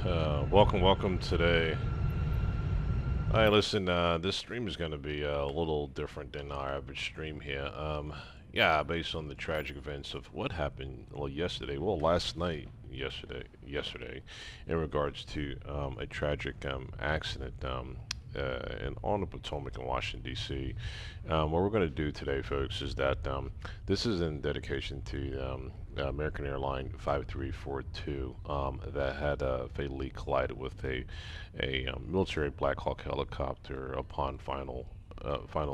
Welcome today. Alright, listen, this stream is going to be a little different than our average stream here. Yeah, based on the tragic events of what happened, last night, yesterday, in regards to a tragic accident on the Potomac in Washington, D.C. What we're going to do today, folks, is that this is in dedication to American Airline 5342 that had fatally collided with a military Black Hawk helicopter upon final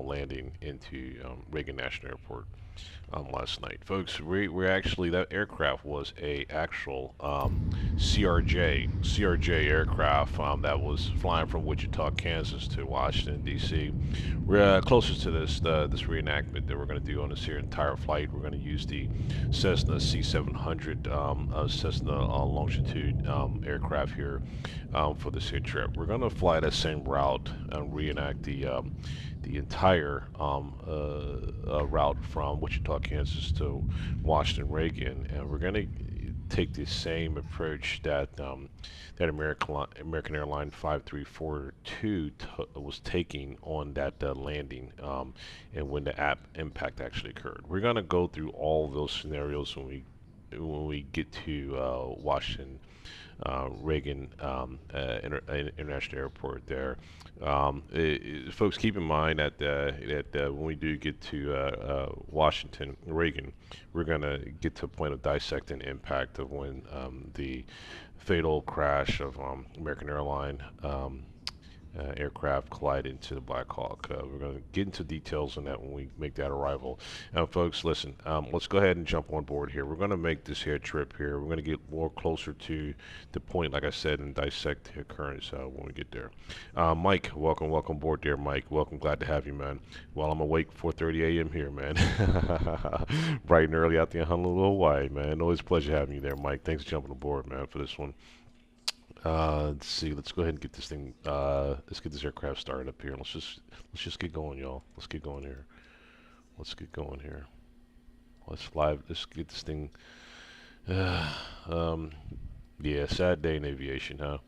landing into Reagan National Airport last night, folks. We're actually, that aircraft was a actual CRJ aircraft that was flying from Wichita, Kansas to Washington D.C. We're closest to this reenactment that we're going to do on this here entire flight. We're going to use the Cessna C700 Cessna Longitude aircraft here for this here trip. We're going to fly that same route and reenact the entire route from Wichita, Kansas to Washington Reagan, and we're going to take the same approach that that American Airline 5342 was taking on that landing and when the impact actually occurred. We're going to go through all of those scenarios when we get to Washington Reagan International Airport there. Folks, keep in mind that when we do get to Washington Reagan, we're going to get to a point of dissecting impact of when the fatal crash of American Airline aircraft collided into the Black Hawk. We're going to get into details on that when we make that arrival. Folks, listen, let's go ahead and jump on board here. We're going to make this here trip here. We're going to get more closer to the point, like I said, and dissect the occurrence when we get there. Mike, welcome aboard there, Mike. Welcome, glad to have you, man. Well, I'm awake 4:30 a.m. here, man. Bright and early out there in Honolulu, Hawaii, man. Always a pleasure having you there, Mike. Thanks for jumping aboard, man, for this one. Let's see. Let's go ahead and get this thing. Let's get this aircraft started up here. Let's just get going, y'all. Let's get going here. Let's get going here. Let's fly. Let's get this thing. Um, yeah, sad day in aviation, huh?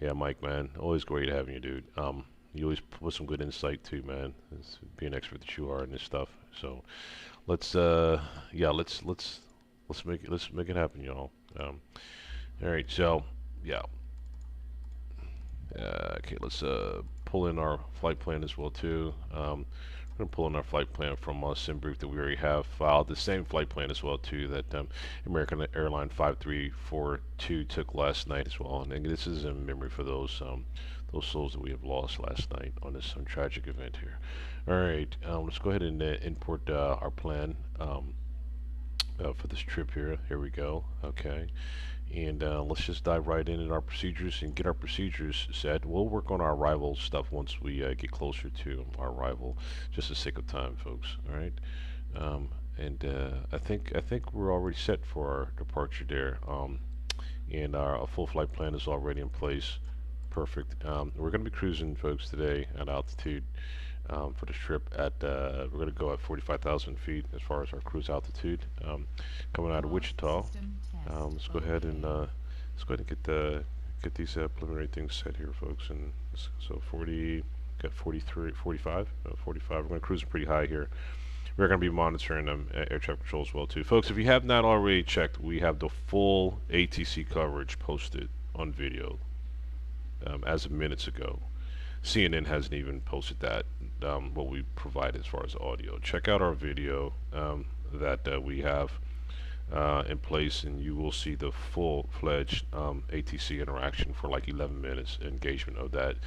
Yeah, Mike, man, always great having you, dude. You always put some good insight too, man. It's being an expert that you are in this stuff. So, let's yeah, let's make it happen, y'all. All right, so yeah. Okay, let's pull in our flight plan as well too. We're gonna pull in our flight plan from SimBrief that we already have filed. The same flight plan as well too that American Airline 5342 took last night as well. And this is in memory for those souls that we have lost last night on this tragic event here. All right, let's go ahead and import our plan for this trip here. Here we go. Okay. And let's just dive right in our procedures and get our procedures set. We'll work on our arrival stuff once we get closer to our arrival, just the sake of time, folks. All right. And I think we're already set for our departure there. And our full flight plan is already in place. Perfect. We're going to be cruising, folks, today at altitude. For this trip at we're going to go at 45,000 feet as far as our cruise altitude coming out of Wichita. Let's go ahead and get these preliminary things set here, folks. And so 40, got 43, 45, 45. We're going to cruise pretty high here. We're going to be monitoring air traffic control as well too, folks. If you have not already checked, we have the full ATC coverage posted on video as of minutes ago. CNN hasn't even posted that, what we provide as far as audio. Check out our video that we have in place, and you will see the full-fledged ATC interaction for like 11 minutes engagement of that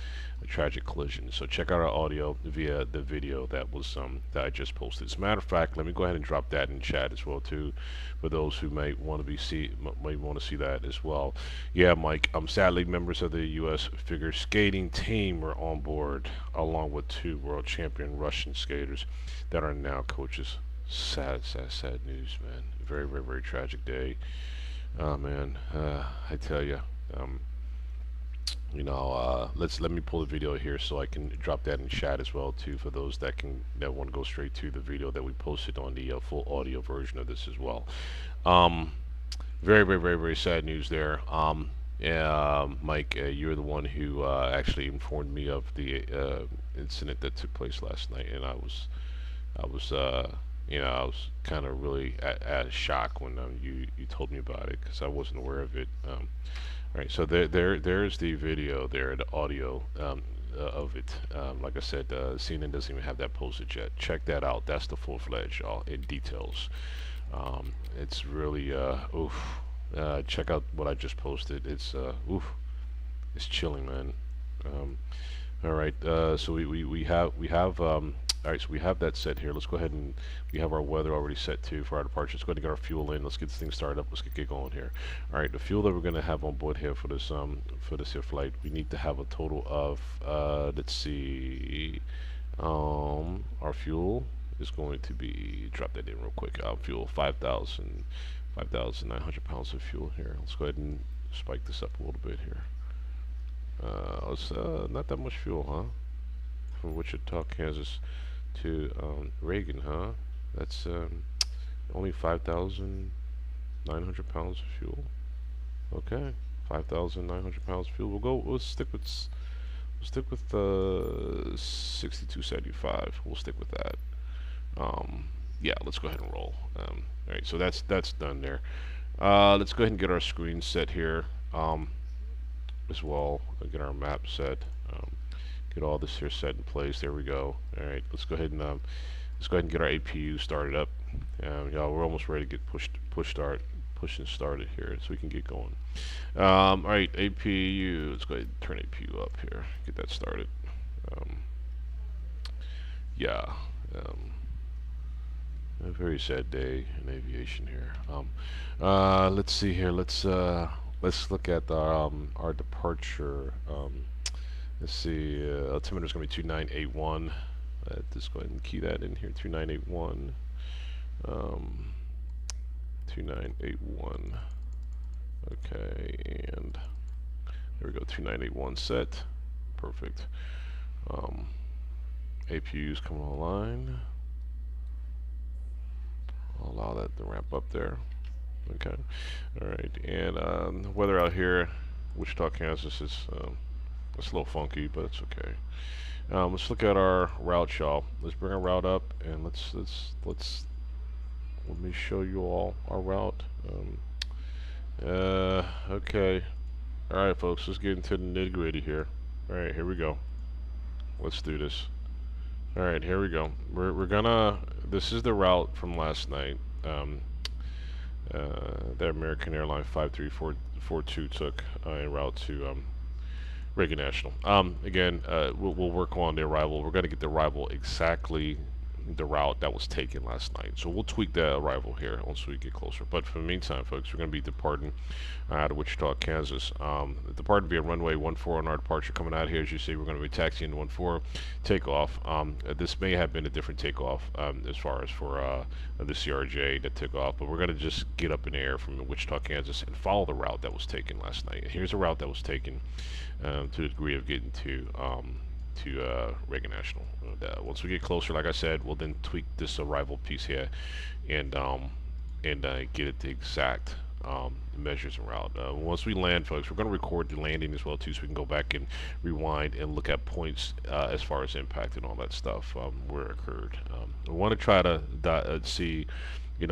tragic collision. So check out our audio via the video that was that I just posted. As a matter of fact, let me go ahead and drop that in chat as well too, for those who may want to see that as well. Yeah, Mike. Sadly, members of the U.S. figure skating team were on board, along with 2 world champion Russian skaters that are now coaches. Sad news, man. Very tragic day. Man, I tell you, let me pull the video here so I can drop that in chat as well too, for those that want to go straight to the video that we posted on the full audio version of this as well. Very sad news there. Mike, you're the one who actually informed me of the incident that took place last night, and I was, I was kind of really at a shock when you told me about it because I wasn't aware of it. All right, so there's the video there, the audio of it. Like I said, CNN doesn't even have that posted yet. Check that out. That's the full-fledged, all in details. It's really oof. Check out what I just posted. It's oof. It's chilling, man. Um, all right. So we have. All right, so we have that set here. Let's go ahead and we have our weather already set too for our departure. Let's go ahead and get our fuel in. Let's get this thing started up. Let's get going here. All right, the fuel that we're gonna have on board here for this here flight, we need to have a total of let's see, our fuel is going to be, drop that in real quick. Fuel 5,900 pounds of fuel here. Let's go ahead and spike this up a little bit here. It's not that much fuel, huh? From Wichita, Kansas to Reagan, huh? That's only 5,900 pounds of fuel. Okay, 5,900 pounds of fuel. We'll stick with 6275. We'll stick with that. Yeah, let's go ahead and roll. All right, so that's done there. Let's go ahead and get our screen set here as well. Get our map set. Get all this here set in place. There we go. All right, let's go ahead and get our APU started up. Y'all, we're almost ready to get push and started here, so we can get going. All right, APU. Let's go ahead and turn APU up here. Get that started. Yeah. A very sad day in aviation here. Let's see here. Let's look at our departure. Let's see. Altimeter is going to be 2981. Just go ahead and key that in here. 2981. 2981. Okay, and there we go. 2981 set. Perfect. APU's coming online. I'll allow that to ramp up there. Okay. All right. And weather out here, Wichita, Kansas is it's a little funky, but it's okay. Let's look at our route, y'all. Let's bring our route up, and let me show you all our route. Okay. All right, folks. Let's get into the nitty-gritty here. All right, here we go. Let's do this. All right, here we go. We're gonna. This is the route from last night. That American Airline 53442 took en route to Reagan National. Again, we'll work on the arrival. We're gonna get the arrival exactly the route that was taken last night. So we'll tweak the arrival here once we get closer. But for the meantime, folks, we're going to be departing out of Wichita, Kansas. Departing via runway 14 on our departure coming out here. As you see, we're going to be taxiing 14 takeoff. This may have been a different takeoff as far as for the CRJ that took off, but we're going to just get up in the air from Wichita, Kansas and follow the route that was taken last night. Here's a route that was taken to the degree of getting to Reagan National. Once we get closer, like I said, we'll then tweak this arrival piece here and get it the exact measures and route. Once we land, folks, we're going to record the landing as well too, so we can go back and rewind and look at points as far as impact and all that stuff where it occurred. We want to try to see,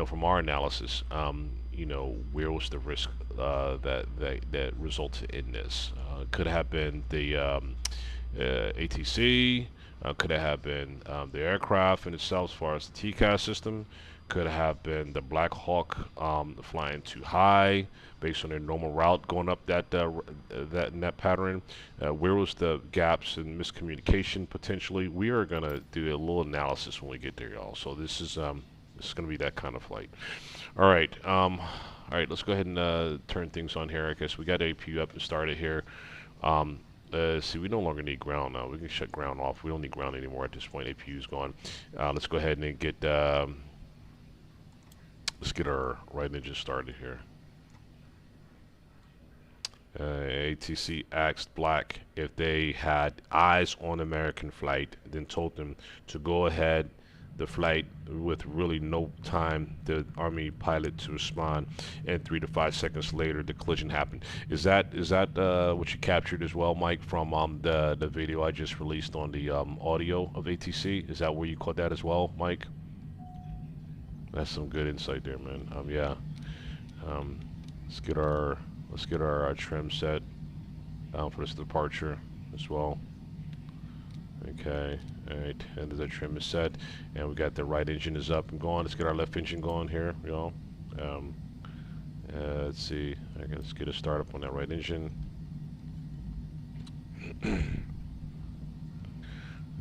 from our analysis, where was the risk that resulted in this? Could have been the ATC, could have been the aircraft in itself as far as the TCAS system, could have been the Black Hawk flying too high based on their normal route going up that pattern. Where was the gaps and miscommunication potentially? We are going to do a little analysis when we get there, y'all. So this is going to be that kind of flight. All right. All right, let's go ahead and turn things on here. I guess we got APU up and started here. See, we no longer need ground now. We can shut ground off. We don't need ground anymore at this point. APU's gone. Let's go ahead and get let's get our right engine started here. ATC asked Black if they had eyes on American flight, then told them to go ahead, the flight with really no time the Army pilot to respond, and 3 to 5 seconds later the collision happened. Is that what you captured as well, Mike, from the video I just released on the audio of ATC? Is that where you caught that as well, Mike? That's some good insight there, man. Yeah. Um, let's get our trim set for this departure as well. Okay, alright, and the trim is set, and we got the right engine is up and going. Let's get our left engine going here, y'all. Let's see, okay, let's get a start up on that right engine.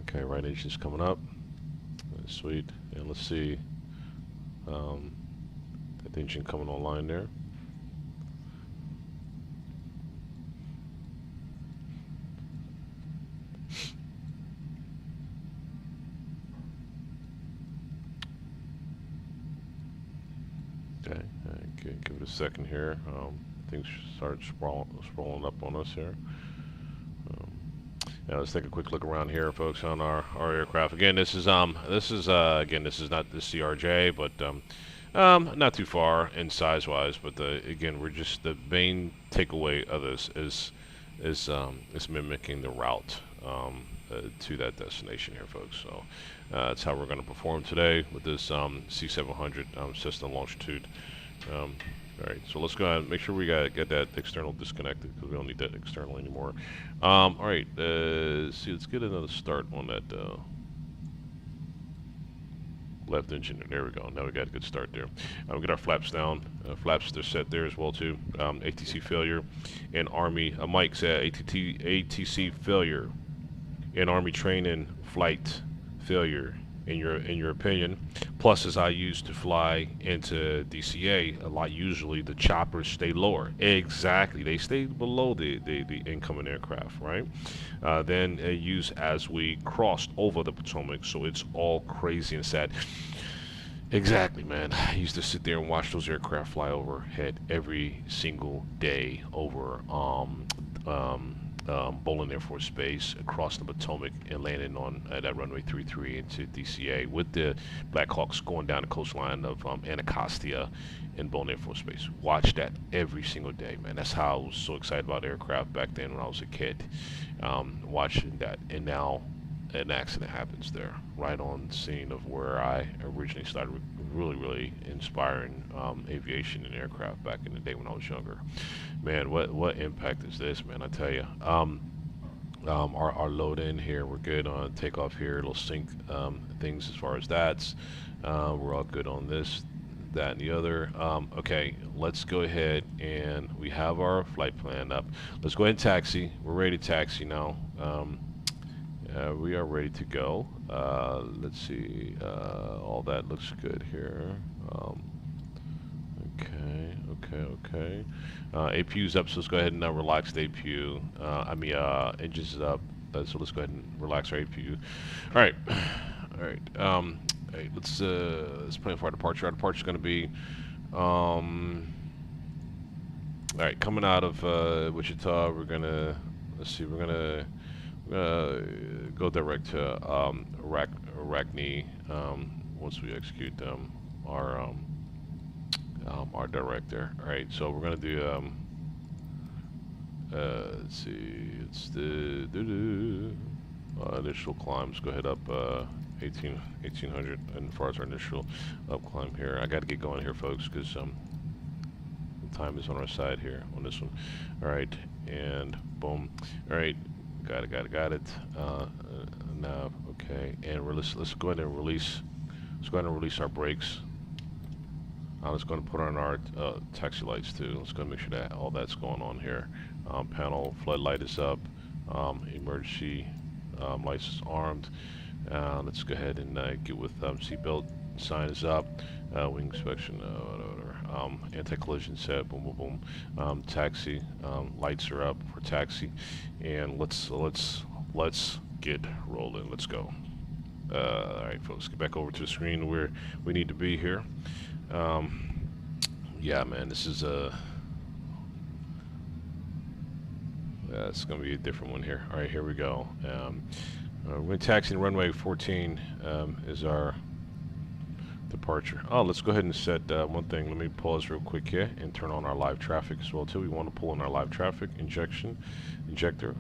Okay, right engine's coming up. Sweet, and let's see that engine coming online there. Okay, give it a second here. Things start sprawling up on us here. Now let's take a quick look around here, folks, on our aircraft. Again, this is not the CRJ, but not too far in size-wise. But again, we're just the main takeaway of this is mimicking the route to that destination here, folks. So that's how we're going to perform today with this C700 Cessna Longitude. All right, so let's go ahead and make sure we get that external disconnected, because we don't need that external anymore. All right, see, let's get another start on that left engine. There we go. Now we got a good start there. We get our flaps down. Flaps, they're set there as well too. ATC failure and Army. Mike said ATC failure and Army training flight failure. In your opinion, pluses I use to fly into DCA a lot. Usually the choppers stay lower. Exactly, they stay below the incoming aircraft, right? Then use as we crossed over the Potomac, so it's all crazy and sad. Exactly, man. I used to sit there and watch those aircraft fly overhead every single day over Bolin Air Force Base, across the Potomac, and landing on that runway 33 into DCA with the Black Hawks going down the coastline of Anacostia and Bolin Air Force Base. Watch that every single day, man. That's how I was so excited about aircraft back then when I was a kid, watching that. And now an accident happens there, right on the scene of where I originally started really inspiring aviation and aircraft back in the day when I was younger. Man, what impact is this, man? I tell you. Our load in here, we're good on takeoff here. It'll sync things as far as that's. We're all good on this, that, and the other. Okay, let's go ahead, and we have our flight plan up. Let's go ahead and taxi. We're ready to taxi now. We are ready to go. Let's see. All that looks good here. Okay. APU's up, so let's go ahead and relax the APU. Engines is up, so let's go ahead and relax our APU. All right. Let's plan for our departure. Our departure is going to be, all right, coming out of Wichita. We're gonna go direct to Arachne once we execute our direct there. All right, so we're gonna do let's see, it's the initial climb. Let's go ahead up 1800, and as far as our initial up climb here, I got to get going here, folks, because the time is on our side here on this one. All right, and boom. All right. Got it. Now, okay, and let's go ahead and release. Let's go ahead and release our brakes. Let's go ahead and put on our taxi lights too. Let's go ahead and make sure that all that's going on here. Panel floodlight is up. Emergency lights is armed. Let's go ahead and get with seatbelt sign is up. Wing inspection, anti-collision set, boom. Taxi, lights are up for taxi, and let's get rolling. Let's go. All right, folks, get back over to the screen where we need to be here. Yeah, man, this is it's gonna be a different one here. All right, here we go. We're taxiing runway 14 is our Departure. Oh, let's go ahead and set one thing. Let me pause real quick here and turn on our live traffic as well too. We want to pull in our live traffic injector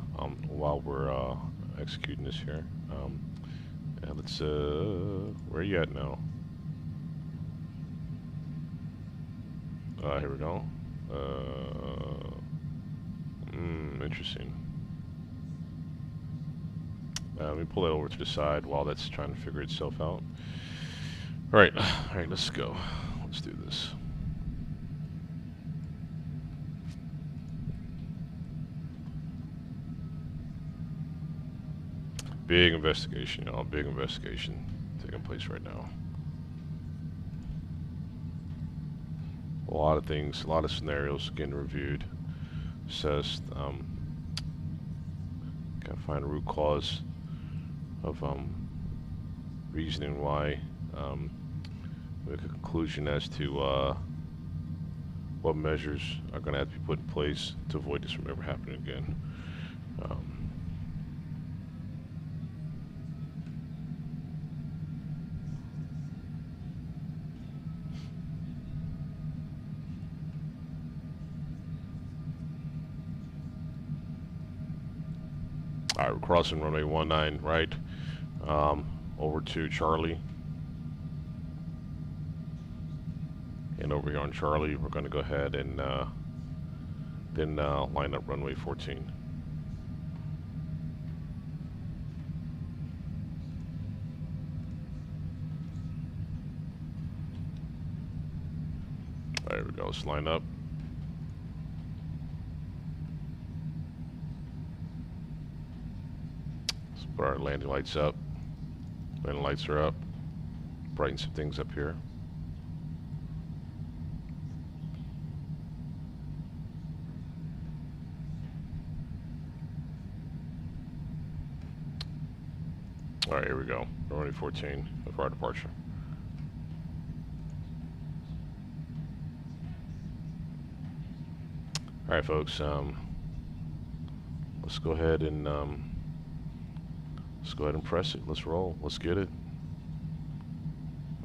while we're executing this here. And let's where are you at now? Here we go. Interesting. Let me pull that over to the side while that's trying to figure itself out. All right, let's go. Let's do this. Big investigation, y'all. Big investigation taking place right now. A lot of things, a lot of scenarios getting reviewed, assessed. Gotta find a root cause of reasoning why. Make a conclusion as to what measures are going to have to be put in place to avoid this from ever happening again. Alright, we're crossing runway 19 right, over to Charlie. And over here on Charlie, we're going to go ahead and then line up runway 14. There we go, let's line up. Let's put our landing lights up. Landing lights are up. Brighten some things up here. Alright, here we go. Runway 14 of our departure. Alright folks, let's go ahead and press it. Let's roll. Let's get it.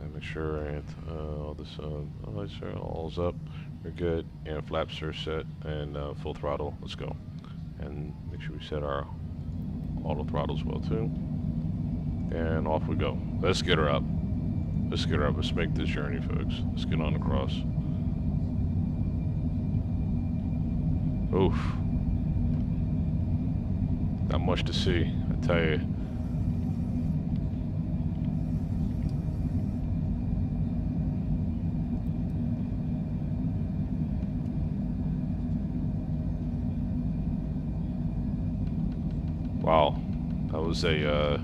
And make sure all this lights are all's up. We're good. And flaps are set and full throttle. Let's go. And make sure we set our auto throttle as well too. And off we go. Let's get her up. Let's get her up. Let's make this journey, folks. Let's get on across. Oof. Not much to see, I tell you. Wow. That was a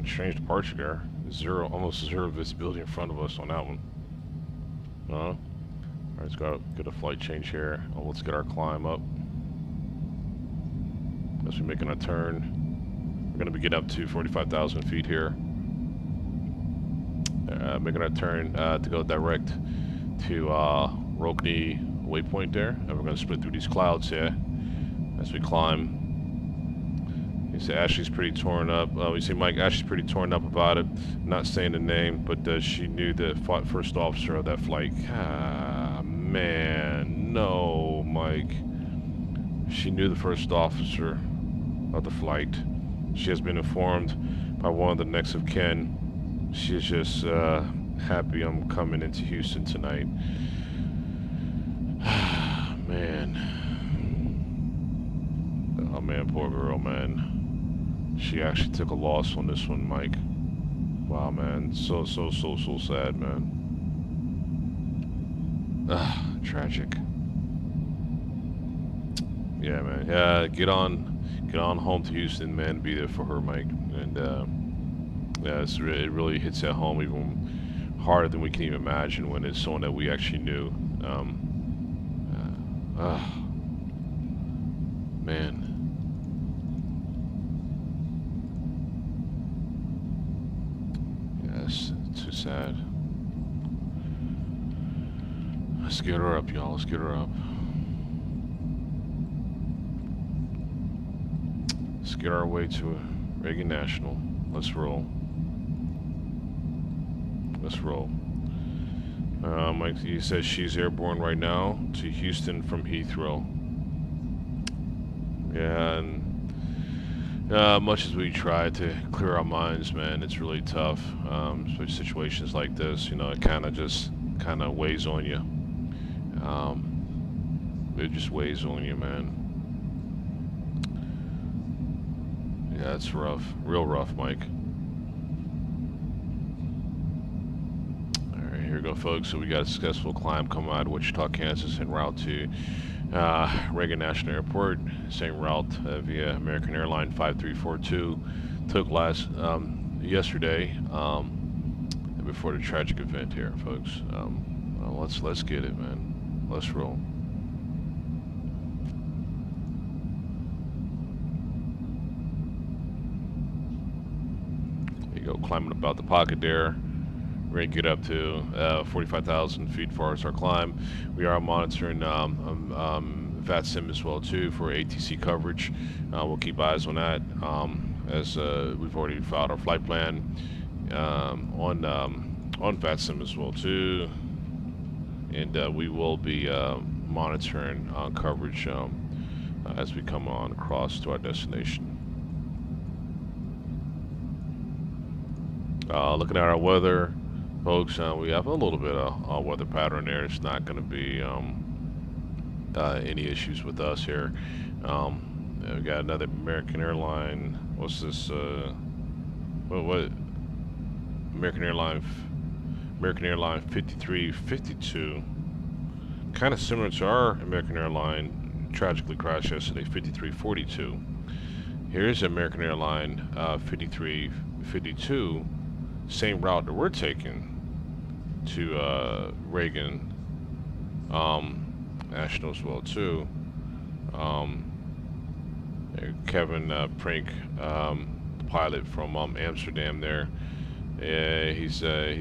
strange departure there. Almost zero visibility in front of us on that one. Alright, let's get a flight change here. Let's get our climb up. As we're making a turn, we're going to be getting up to 45,000 feet here. Making a turn to go direct to Rockney waypoint there. And we're going to split through these clouds here as we climb. You see Ashley's pretty torn up. You see Mike, Ashley's pretty torn up about it. Not saying the name, but she knew the first officer of that flight. Ah, man, no, Mike. She knew the first officer of the flight. She has been informed by one of the next of kin. She is just happy I'm coming into Houston tonight. Man. Oh man, poor girl, man. She actually took a loss on this one, Mike. Wow, man. So sad, man. Tragic. Yeah, man. Yeah, get on home to Houston, man. Be there for her, Mike. And yeah, it really hits at home even harder than we can even imagine when it's someone that we actually knew. Man. Yes, too sad. Let's get her up, y'all. Let's get her up. Let's get our way to Reagan National. Let's roll. let's roll. Mike, he says she's airborne right now to Houston from Heathrow. Yeah, and much as we try to clear our minds, man, it's really tough. Especially situations like this, you know, it kind of weighs on you. It just weighs on you, man. Yeah, it's rough, real rough, Mike. Here we go, folks. So we got a successful climb coming out of Wichita, Kansas, en route to Reagan National Airport. Same route via American Airline 5342. Took yesterday before the tragic event here, folks. Well, let's get it, man. Let's roll. There you go, climbing about the pocket there. We're going to get up to 45,000 feet as far as our climb. We are monitoring VATSIM as well too for ATC coverage. We'll keep eyes on that as we've already filed our flight plan on VATSIM as well too, and we will be monitoring coverage as we come on across to our destination. Looking at our weather, folks, we have a little bit of weather pattern there. It's not going to be any issues with us here. We got another American Airline. What's this? What? American Airline 5352. Kind of similar to our American Airline tragically crashed yesterday, 5342. Here's American Airline 5352. Same route that we're taking to Reagan National as well too. Kevin Prink, the pilot from Amsterdam there. He's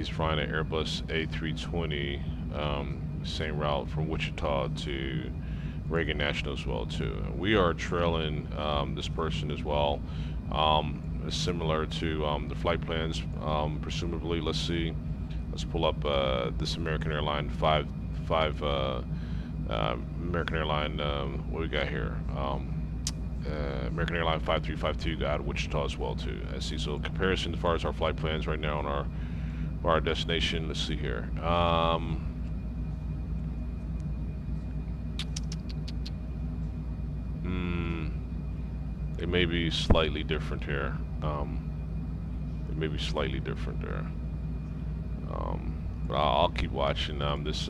flying an Airbus A320, same route from Wichita to Reagan National as well too. We are trailing this person as well. Similar to the flight plans, presumably. Let's see. Let's pull up this American Airline American Airline. What we got here? American Airline 5352 out of Wichita as well too. I see. So comparison as far as our flight plans right now on our destination. Let's see here. It may be slightly different here. It may be slightly different there. But I'll keep watching this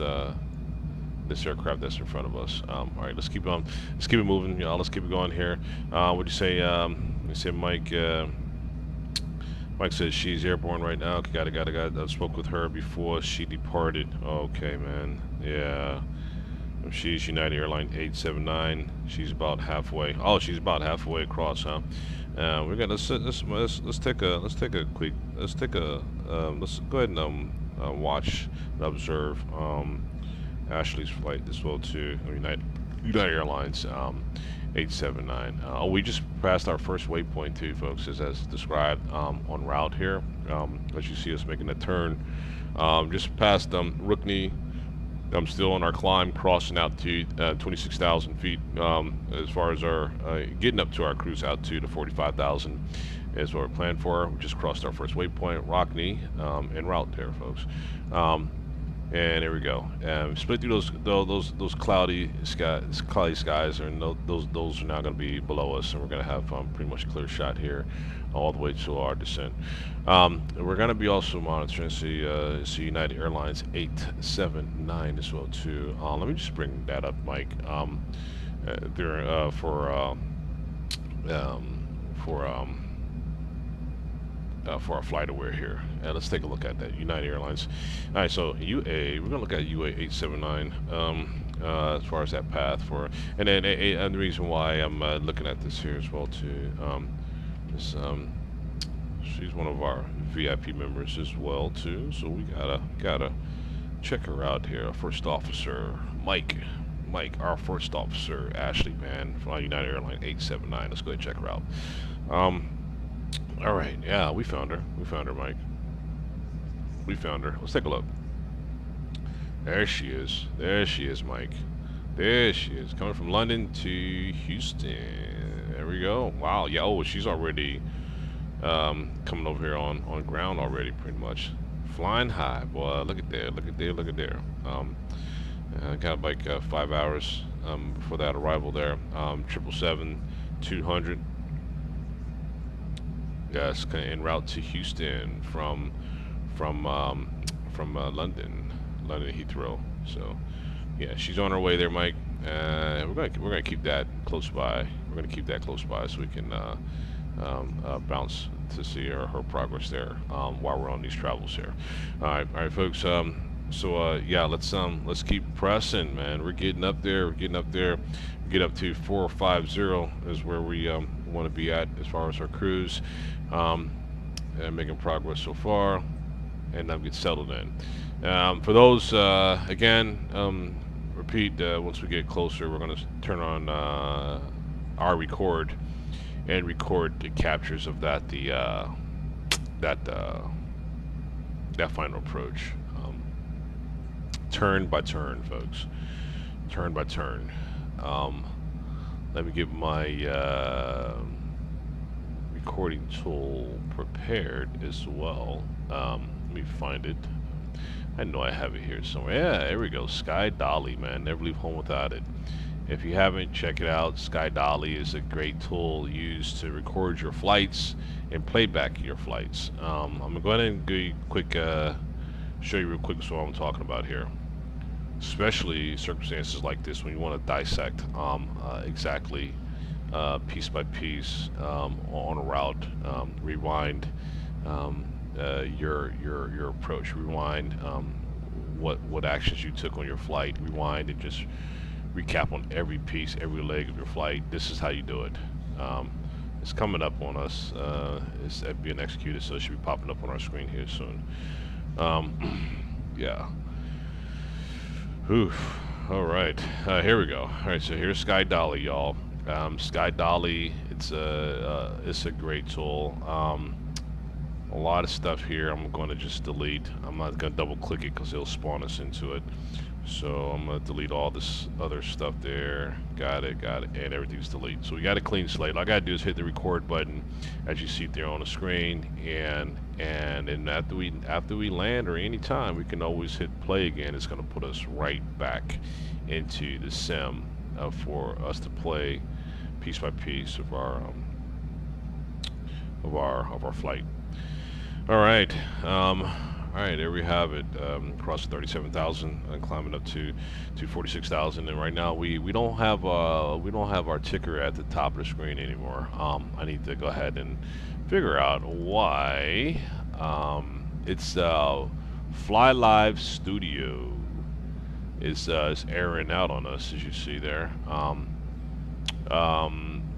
aircraft that's in front of us. All right, let's keep it moving. Let's keep it going here. What'd you say? You said Mike. Mike says she's airborne right now. Got it. I spoke with her before she departed. Okay, man. Yeah. She's United Airline 879. She's about halfway. Oh, she's about halfway across, huh? We're gonna let's go ahead and watch and observe Ashley's flight as well to United Airlines 879. We just passed our first waypoint too, folks, as described en route here. As you see us making a turn, just past Rookney. I'm still on our climb, crossing out to 26,000 feet. As far as our getting up to our cruise altitude of 45,000 is what we're planning for. We just crossed our first waypoint, Rockney, en route there, folks. And there we go. Split through those cloudy skies, and those are now going to be below us, and we're going to have pretty much a clear shot here all the way to our descent. We're going to be also monitoring United Airlines 879 as well too. Let me just bring that up, Mike. For our flight aware here. Let's take a look at that. United Airlines. All right, so UA, we're gonna look at UA 879 as far as that path for, and then and the reason why I'm looking at this here as well too. She's one of our VIP members as well too, so we gotta check her out here. Our first officer, Mike, our first officer, Ashley, man, from United Airline 879. Let's go ahead and check her out. All right, yeah, we found her, Mike. We found her. Let's take a look. There she is. There she is, Mike. There she is. Coming from London to Houston. There we go. Wow. Yeah. Oh, she's already coming over here on ground already, pretty much. Flying high, boy. Look at there. Look at there. Look at there. Got like 5 hours before that arrival there. 777-200. Yes, kind of en route to Houston from London Heathrow. So yeah, she's on her way there, Mike. We're gonna keep that close by. We're gonna keep that close by so we can bounce to see her progress there while we're on these travels here. All right, folks. Yeah, let's keep pressing, man. We're getting up there. We're getting up there. We get up to 450 is where we want to be at as far as our cruise, and making progress so far, and now get settled in. For those again, repeat. Once we get closer, we're going to turn on our record and record the captures of that that final approach. Turn by turn, folks. Turn by turn. Let me get my recording tool prepared as well. Let me find it. I know I have it here somewhere. Yeah, there we go. Sky Dolly, man. Never leave home without it. If you haven't, check it out. Sky Dolly is a great tool used to record your flights and play back your flights. I'm going to go ahead and give you a quick, show you real quick what I'm talking about here. Especially circumstances like this when you want to dissect exactly piece by piece on a route, rewind your approach, rewind what actions you took on your flight, rewind and just recap on every piece, every leg of your flight. This is how you do it. It's coming up on us. It's being executed, so it should be popping up on our screen here soon. Yeah. Oof. All right. Here we go. All right. So here's Sky Dolly, y'all. Sky Dolly. It's a great tool. A lot of stuff here I'm going to just delete. I'm not going to double click it because it'll spawn us into it. So I'm going to delete all this other stuff there. Got it, and everything's deleted. So we got a clean slate. All I got to do is hit the record button, as you see there on the screen, and then after we land or any time, we can always hit play again. It's going to put us right back into the sim for us to play piece by piece of our flight. All right. All right, there we have it. Across 37,000 and climbing up to 46,000. And right now we don't have our ticker at the top of the screen anymore. I need to go ahead and figure out why. It's Fly Live Studio is airing out on us, as you see there.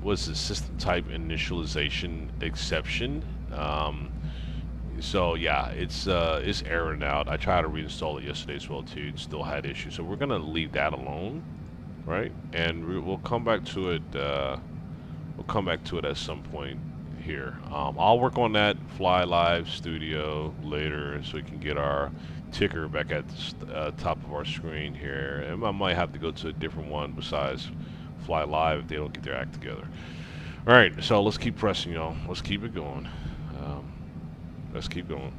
Was the system type initialization exception? So yeah, it's airing out. I tried to reinstall it yesterday as well too. It still had issues, so we're gonna leave that alone, right? And we'll come back to it. We'll come back to it at some point here. I'll work on that Fly Live Studio later, so we can get our ticker back at the top of our screen here. And I might have to go to a different one besides Fly Live if they don't get their act together. All right, so let's keep pressing, y'all. Let's keep it going. Let's keep going.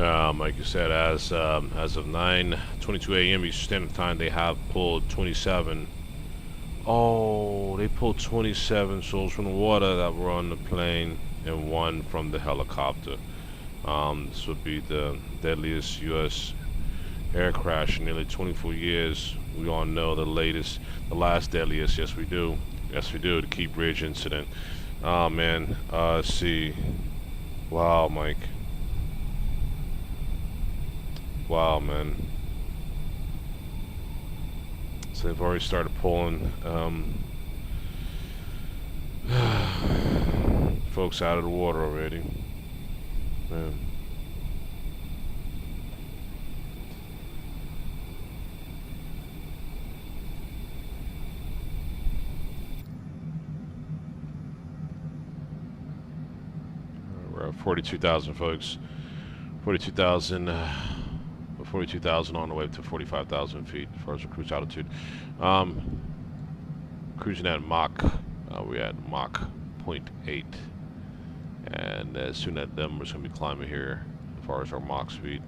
Like you said, as of 9:22 a.m. Eastern Standard Time, they have pulled 27. Oh, they pulled 27 souls from the water that were on the plane and one from the helicopter. This would be the deadliest U.S. air crash in nearly 24 years. We all know the last deadliest. Yes, we do. Yes, we do. The Key Bridge incident. Oh man. Let's see. Wow, Mike. Wow, man. So they've already started pulling folks out of the water already. Man. We're at 42,000, folks. 42,000. 42,000 on the way to 45,000 feet as far as the cruise altitude. Cruising at Mach. We're at Mach 0.8. And soon that number's going to be climbing here as far as our Mach speed.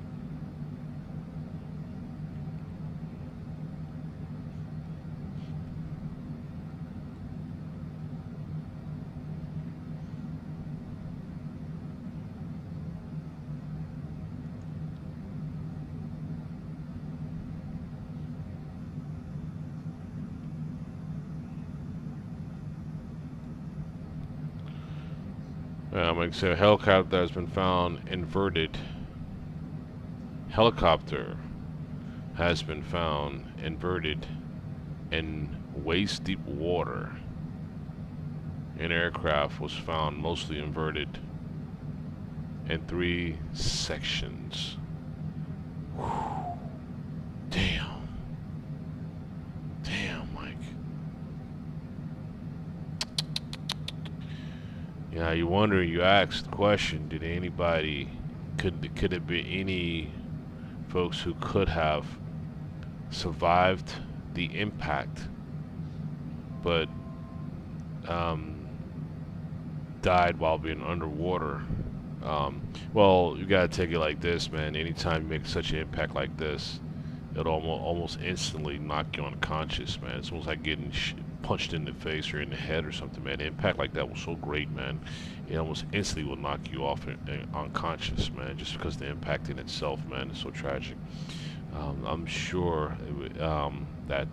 Like I said, a helicopter has been found inverted. Helicopter has been found inverted in waist-deep water. An aircraft was found mostly inverted in 3 sections. Whew. Damn. Damn, Mike. Yeah, you wonder, you ask the question, did anybody, could it be any folks who could have survived the impact, but died while being underwater? Well, you gotta take it like this, man. Anytime you make such an impact like this, it'll almost instantly knock you unconscious, man. It's almost like getting punched in the face or in the head or something, man. An impact like that was so great, man. It almost instantly will knock you off and unconscious, man, just because the impact in itself, man, is so tragic. I'm sure that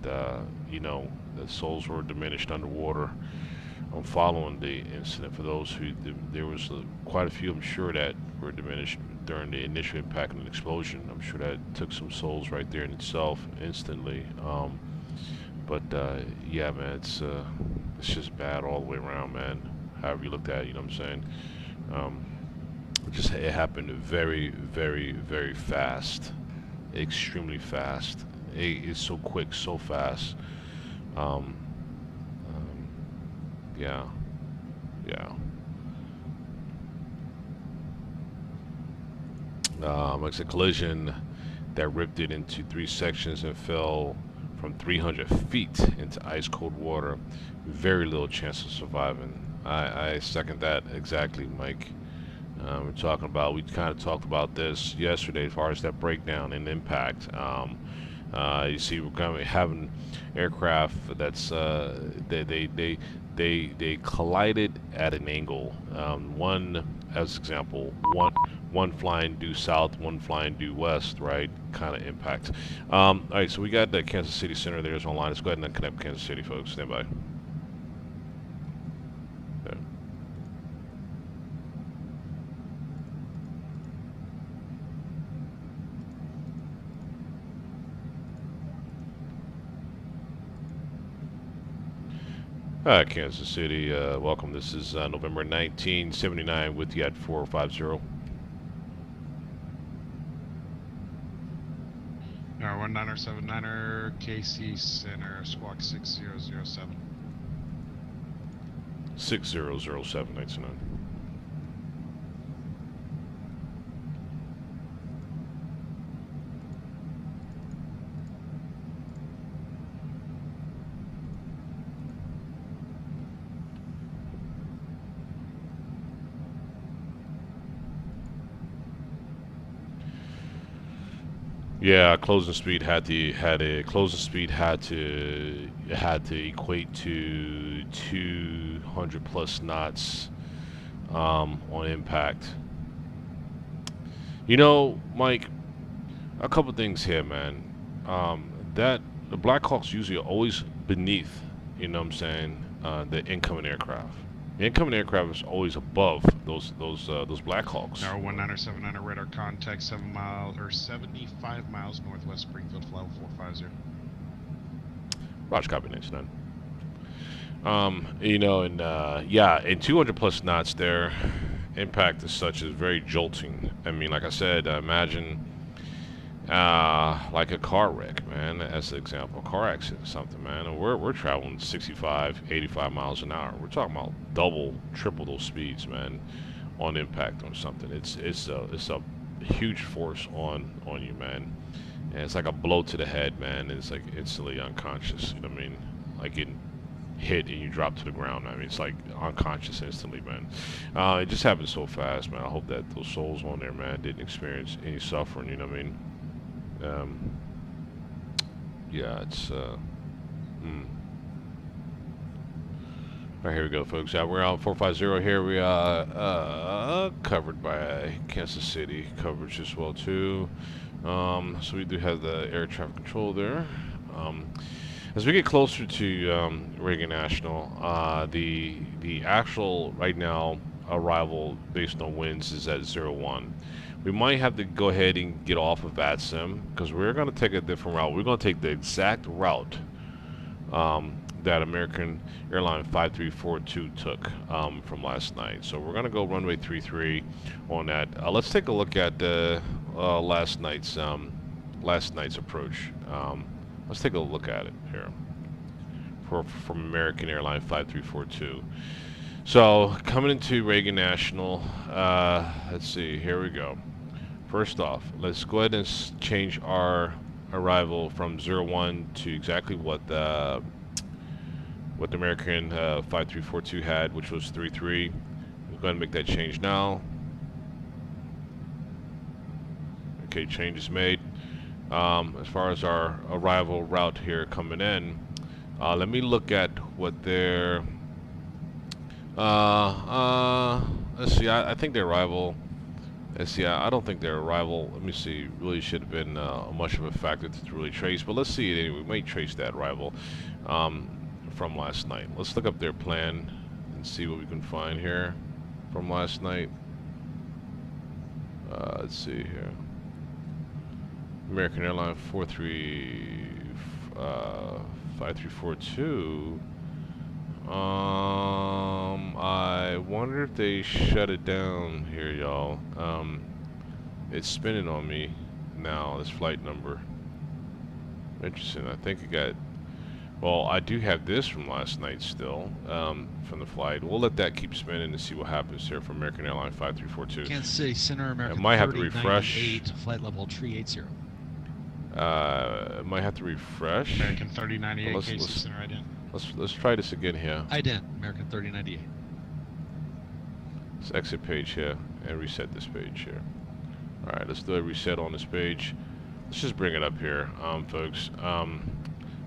you know, the souls were diminished underwater following the incident. For those who, there was quite a few, I'm sure, that were diminished during the initial impact and explosion. I'm sure that took some souls right there in itself instantly. But yeah, man, it's just bad all the way around, man. However you looked at it, you know what I'm saying? It happened very, very, very fast, extremely fast. It's so quick, so fast. Yeah, yeah. It's a collision that ripped it into 3 sections and fell from 300 feet into ice cold water. Very little chance of surviving. I second that exactly, Mike. We're talking about, we kind of talked about this yesterday as far as that breakdown and impact. You see, we're going to having aircraft that's they collided at an angle. One, as example, one flying due south, one flying due west, right? Kind of impact. All right, so we got the Kansas City Center there's online. Let's go ahead and connect Kansas City, folks. Stand by. Kansas City, welcome. This is November 1979 with you at 4050. 1979er KC Center, squawk 6007. 6007, 99. Yeah, closing speed had to equate to 200 plus knots on impact. You know, Mike, a couple things here, man. That the Black Hawks usually are always beneath, you know what I'm saying, the incoming aircraft. The incoming aircraft is always above those Black Hawks. Tower 19700 radar contact 75 miles northwest Springfield, flight 450. Roger, copy 99. You know, and yeah, and 200 plus knots there. Impact as such is very jolting. I mean, like I said, imagine like a car wreck, man, as an example. A car accident or something, man. And we're traveling 65, 85 miles an hour. We're talking about double, triple those speeds, man, on impact on something. It's a huge force on you, man. And it's like a blow to the head, man. It's like instantly unconscious. You know what I mean? Like getting hit and you drop to the ground. I mean, it's like unconscious instantly, man. It just happened so fast, man. I hope that those souls on there, man, didn't experience any suffering. You know what I mean? Yeah, it's all right, here we go, folks. We're on 450 here. We are covered by Kansas City coverage as well too. So we do have the air traffic control there. As we get closer to Reagan National, the actual right now arrival based on winds is at 01. We might have to go ahead and get off of VATSIM because we're going to take a different route. We're going to take the exact route that American Airline 5342 took from last night. So we're going to go runway 33 on that. Let's take a look at last night's approach. Let's take a look at it here from American Airline 5342. So coming into Reagan National, let's see, here we go. First off, let's go ahead and change our arrival from 01 to exactly what the American 5342 had, which was 33. We'll go ahead and make that change now. Okay, change is made. As far as our arrival route here coming in, let me look at what their let's see, I think their arrival, let's see, I don't think their arrival, let me see, really should have been much of a factor to really trace, but let's see it anyway. We may trace that arrival from last night. Let's look up their plan and see what we can find here from last night. Let's see here. American Airline 5342. I wonder if they shut it down here, y'all. It's spinning on me now, this flight number. Interesting. I think it got, well, I do have this from last night still, from the flight. We'll let that keep spinning and see what happens here from American Airline 5342. Kansas City Center, American it might have to refresh. Flight level 380. Might have to refresh. American 3098, KC Center ident. Let's try this again here. Ident, American 3098. Let's exit page here and reset this page here. Alright, let's do a reset on this page. Let's just bring it up here, folks.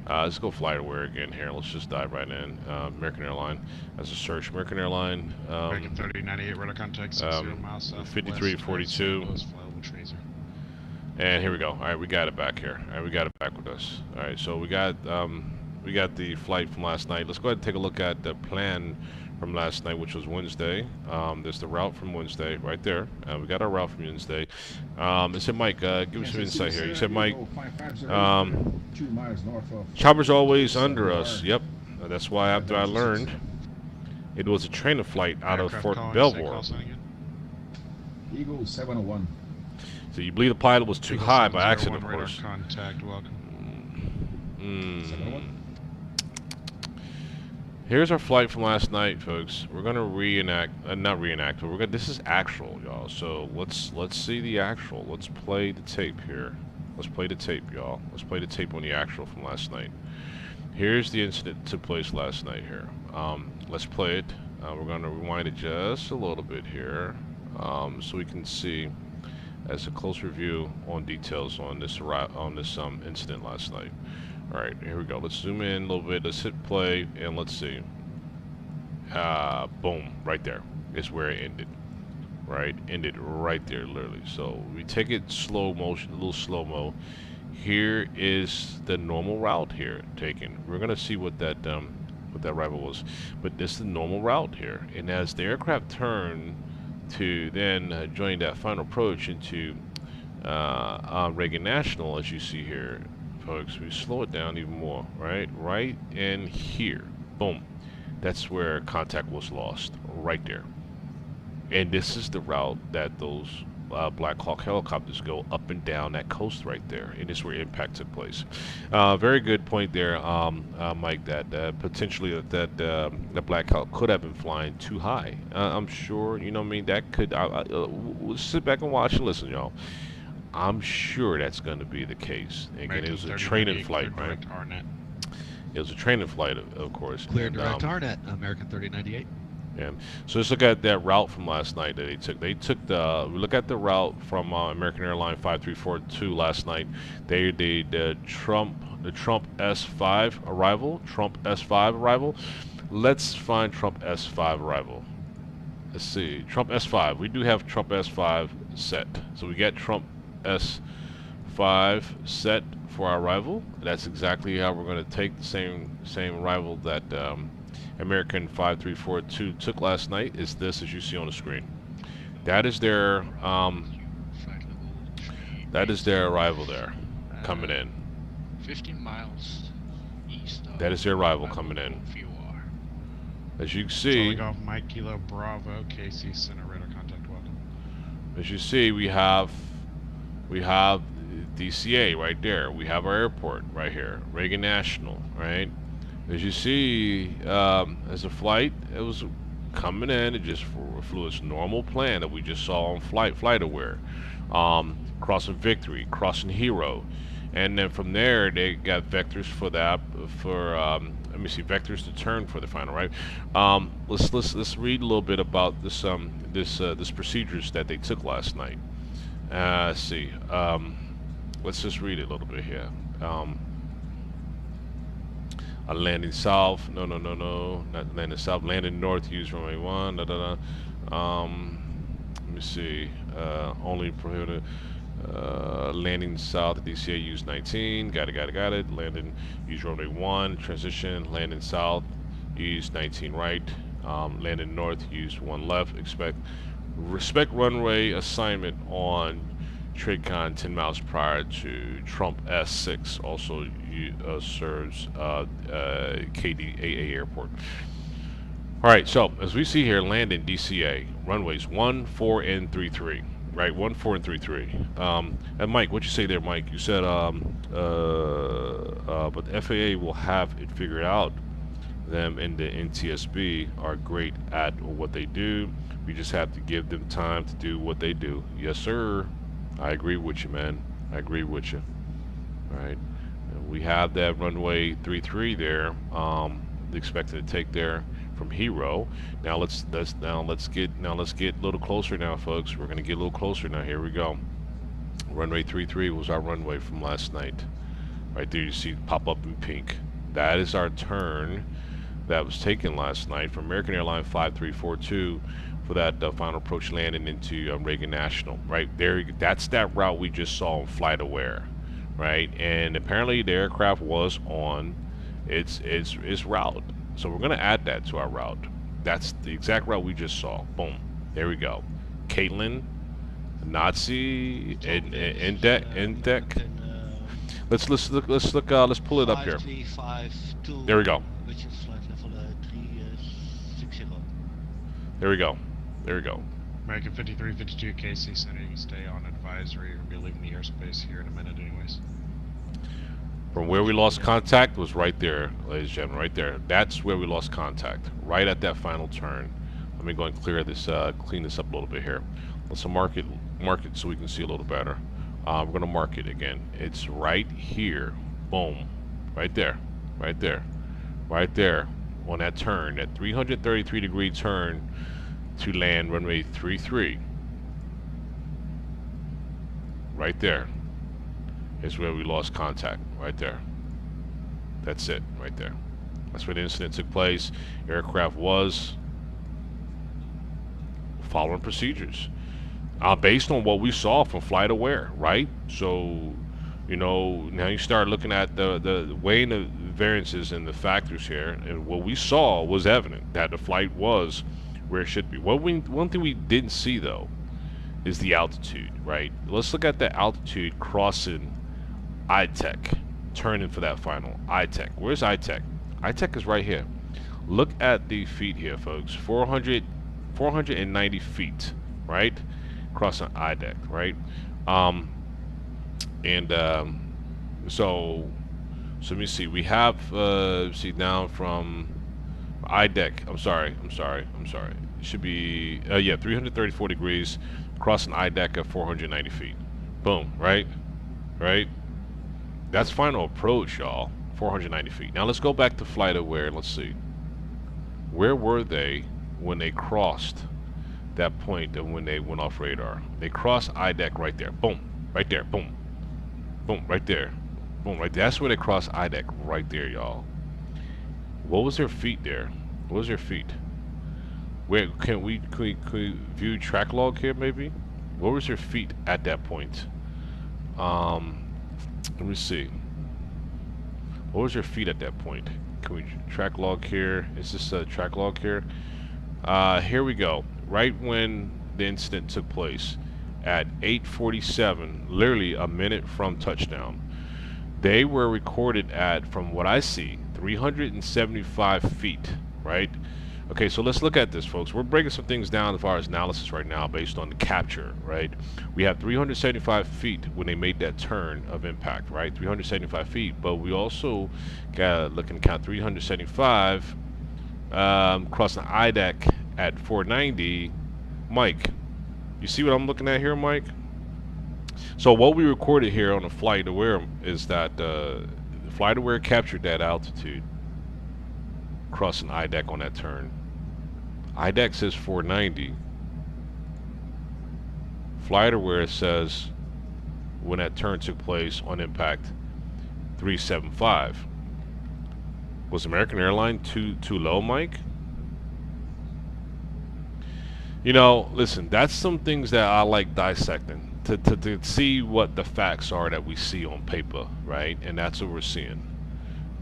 Let's go flight aware again here. Let's just dive right in. American Airline as a search. American Airline. American 3098, radar contact 60 miles south. 5342. And here we go. All right, we got it back here. All right, we got it back with us. All right, so we got the flight from last night. Let's go ahead and take a look at the plan from last night, which was Wednesday. There's the route from Wednesday right there. We got our route from Wednesday. It said, Mike, give us some insight here. You said, Mike, chopper's always under us. Yep, that's why after I learned it was a trainer flight out of Fort Belvoir. Eagle 701. So you believe the pilot was too high by accident, of course. Contact, welcome. Here's our flight from last night, folks. We're gonna not reenact, but this is actual, y'all. So let's see the actual. Let's play the tape here. Let's play the tape, y'all. Let's play the tape on the actual from last night. Here's the incident that took place last night here. Let's play it. We're gonna rewind it just a little bit here, so we can see as a close review on details on this incident last night. All right, here we go. Let's zoom in a little bit. Let's hit play and let's see. Boom, right there is where it ended. Right, ended right there, literally. So we take it slow motion, a little slow mo. Here is the normal route here taken. We're gonna see what that rival was, but this is the normal route here. And as the aircraft turned to then join that final approach into Reagan National, as you see here, folks, we slow it down even more. Right in here, boom. That's where contact was lost, right there. And this is the route that those Black Hawk helicopters go up and down that coast right there, and this is where impact took place. Very good point there, Mike. That potentially that the Black Hawk could have been flying too high. I'm sure, you know what I mean. That could. We'll sit back and watch and listen, y'all. I'm sure that's going to be the case. Again, it was a training flight, right? It was a training flight, of course. Clear direct RNet, American 3098. Yeah. So let's look at that route from last night that they took. They took we look at the route from American Airline 5342 last night. They did the Trump S5 arrival. Trump S5 arrival. Let's find Trump S5 arrival. Let's see. Trump S5. We do have Trump S5 set. So we get Trump S5 set for our arrival. That's exactly how we're going to take the same arrival that American 5342 took last night. Is this, as you see on the screen. That is their arrival there, coming in. 15 miles east of That is their arrival coming in. As you can see, Takeoff Mike Kilo Bravo KC Center radar contact welcome. as you see, we have DCA right there. We have our airport right here, Reagan National, right? As you see, as a flight, it was coming in. It just flew its normal plan that we just saw on FlightAware, crossing Victory, crossing Hero, and then from there they got vectors for that. Let me see, vectors to turn for the final, right? Let's read a little bit about this this procedures that they took last night. Let's see. Let's just read it a little bit here. Landing south, no, not landing south, landing north, use runway 1, let me see, only prohibited, landing south at DCA, use 19, got it, landing, use runway 1, transition, landing south, use 19 right, landing north, use 1 left, respect runway assignment on TradeCon 10 miles prior to Trump S6, also serves KDAA Airport. All right, so as we see here, landing DCA, runways 1, 4, and 33, right? 1, 4, and 33. And Mike, what you say there, Mike? You said, but the FAA will have it figured out. Them in the NTSB are great at what they do. We just have to give them time to do what they do. Yes, sir. I agree with you, man. I agree with you. All right, and we have that runway 33 there. Expected to take there from Hero. Now let's get a little closer now, folks. We're gonna get a little closer now. Here we go. Runway 33 was our runway from last night. Right there, you see it pop up in pink. That is our turn that was taken last night from American Airline 5342. For that final approach landing into Reagan National, right there. That's that route we just saw on FlightAware, right? And apparently the aircraft was on its route, so we're gonna add that to our route. That's the exact route we just saw. Boom, there we go. Caitlin, Nazi, and deck. Let's pull it up here. There we go. There we go. There we go. American 5352 KC Center, you can stay on advisory. We'll be leaving the airspace here in a minute anyways. From where we lost contact was right there, ladies and gentlemen, right there. That's where we lost contact, right at that final turn. Let me go and clear this, clean this up a little bit here. Let's mark it so we can see a little better. We're gonna mark it again. It's right here. Boom. Right there. Right there. Right there. On that turn, that 333-degree turn to land runway 33. right there is where we lost contact, right there. That's it, right there. That's where the incident took place. Aircraft was following procedures based on what we saw from flight aware, right? So, you know, now you start looking at the weighing the variances and the factors here, and what we saw was evident that the flight was where it should be. One thing we didn't see though is the altitude, right? Let's look at the altitude crossing ITEC, turning for that final ITEC. Where's ITEC? ITEC is right here. Look at the feet here, folks. 490 feet, right? Crossing IDEC, right? So let me see. We have see down from IDEC. I'm sorry. It should be yeah, 334 degrees, crossing IDEC at 490 feet. Boom, right? That's final approach, y'all. 490 feet. Now let's go back to flight aware. Let's see. Where were they when they crossed that point of when they went off radar? They crossed IDEC right there. Boom. Right there. Boom. Boom. Right there. Boom. Right there. That's where they crossed IDEC right there, y'all. What was their feet there? What was their feet? Where can we view track log here maybe? What was their feet at that point? Let me see. What was your feet at that point? Can we track log here? Is this a track log here? Here we go. Right when the incident took place at 8:47, literally a minute from touchdown, they were recorded at, from what I see, 375 feet, right? Okay, so let's look at this, folks. We're breaking some things down as far as analysis right now based on the capture, right? We have 375 feet when they made that turn of impact, right? 375 feet, but we also got looking to count 375 crossing IDEC at 490. Mike, you see what I'm looking at here, Mike? So what we recorded here on the flight aware is that the flight aware captured that altitude crossing IDEC on that turn. IDEC says 490. Flight aware says when that turn took place on impact 375. Was American Airline too low, Mike? You know, listen, that's some things that I like dissecting to see what the facts are that we see on paper, right? And that's what we're seeing.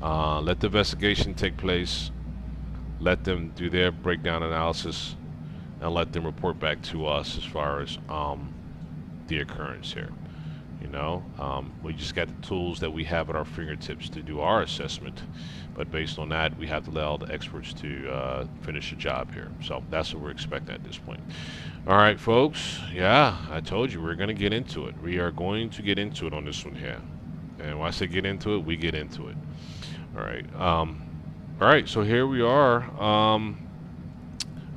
Let the investigation take place. Let them do their breakdown analysis and let them report back to us as far as the occurrence here. You know, we just got the tools that we have at our fingertips to do our assessment, but based on that, we have to allow the experts to finish the job here. So that's what we're expecting at this point. All right, folks. Yeah, I told you we're going to get into it. We are going to get into it on this one here. And when I say get into it, we get into it. All right. All right, so here we are.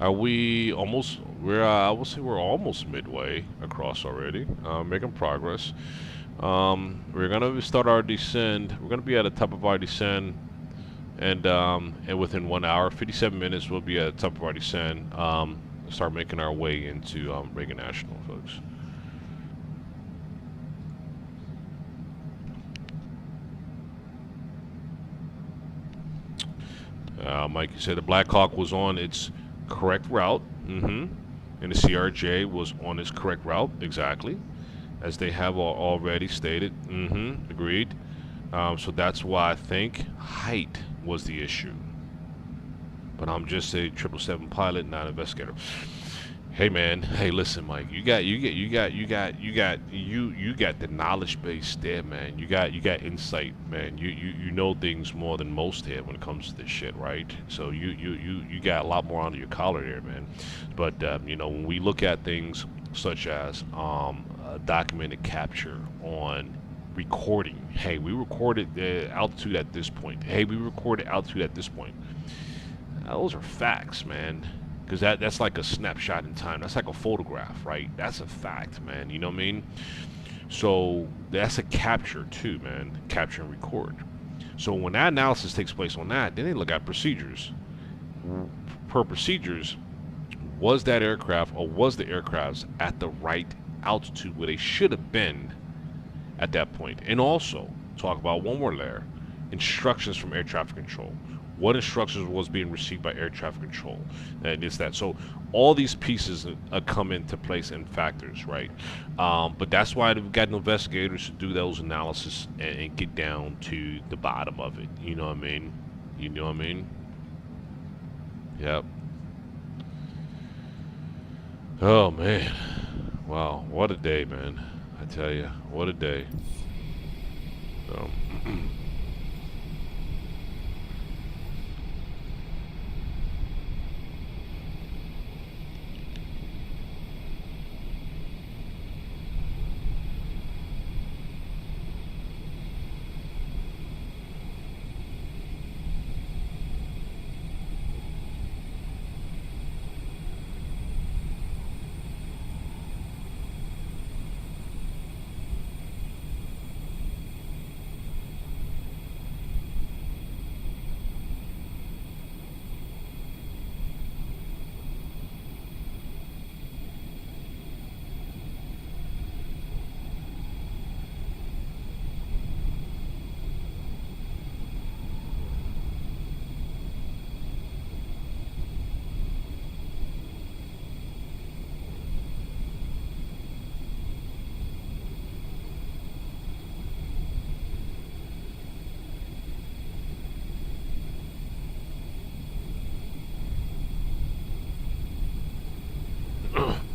Are we almost? I will say we're almost midway across already. Making progress. We're gonna start our descend. We're gonna be at the top of our descend, and within 1 hour, 57 minutes, we'll be at the top of our descend. Start making our way into Reagan National, folks. Mike, you said the Black Hawk was on its correct route, and the CRJ was on its correct route, exactly, as they have already stated. Agreed. So that's why I think height was the issue. But I'm just a 777 pilot, not an investigator. Hey man, hey listen, Mike, you got the knowledge base there, man. You got insight, man. You know things more than most here when it comes to this shit, right? So you got a lot more under your collar there, man. But you know, when we look at things such as documented capture on recording, hey, we recorded the altitude at this point. Hey, we recorded altitude at this point. Those are facts, man. Because that's like a snapshot in time. That's like a photograph, right? That's a fact, man. You know what I mean? So that's a capture too, man. Capture and record. So when that analysis takes place on that, then they look at procedures. Per procedures, was that aircraft or was the aircraft at the right altitude where they should have been at that point. And also talk about one more layer, instructions from air traffic control. What instructions was being received by air traffic control, and it's that. So all these pieces come into place and factors, right? But that's why we've got investigators to do those analysis and get down to the bottom of it. You know what I mean? You know what I mean? Yep. Oh man, wow, what a day, man! I tell you, what a day. So.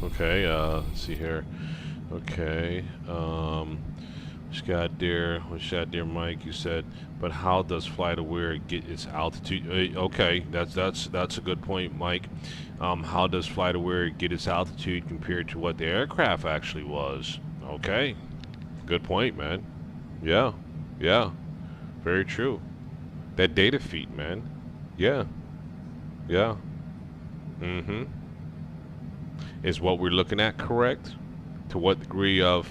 Okay, let's see here. Okay, what's got there, Mike? You said, but how does flight aware get its altitude? Okay, that's a good point, Mike. How does flight aware get its altitude compared to what the aircraft actually was? Okay, good point, man. Yeah, yeah, very true. That data feed, man. Yeah, yeah. Mm-hmm. Is what we're looking at correct? To what degree of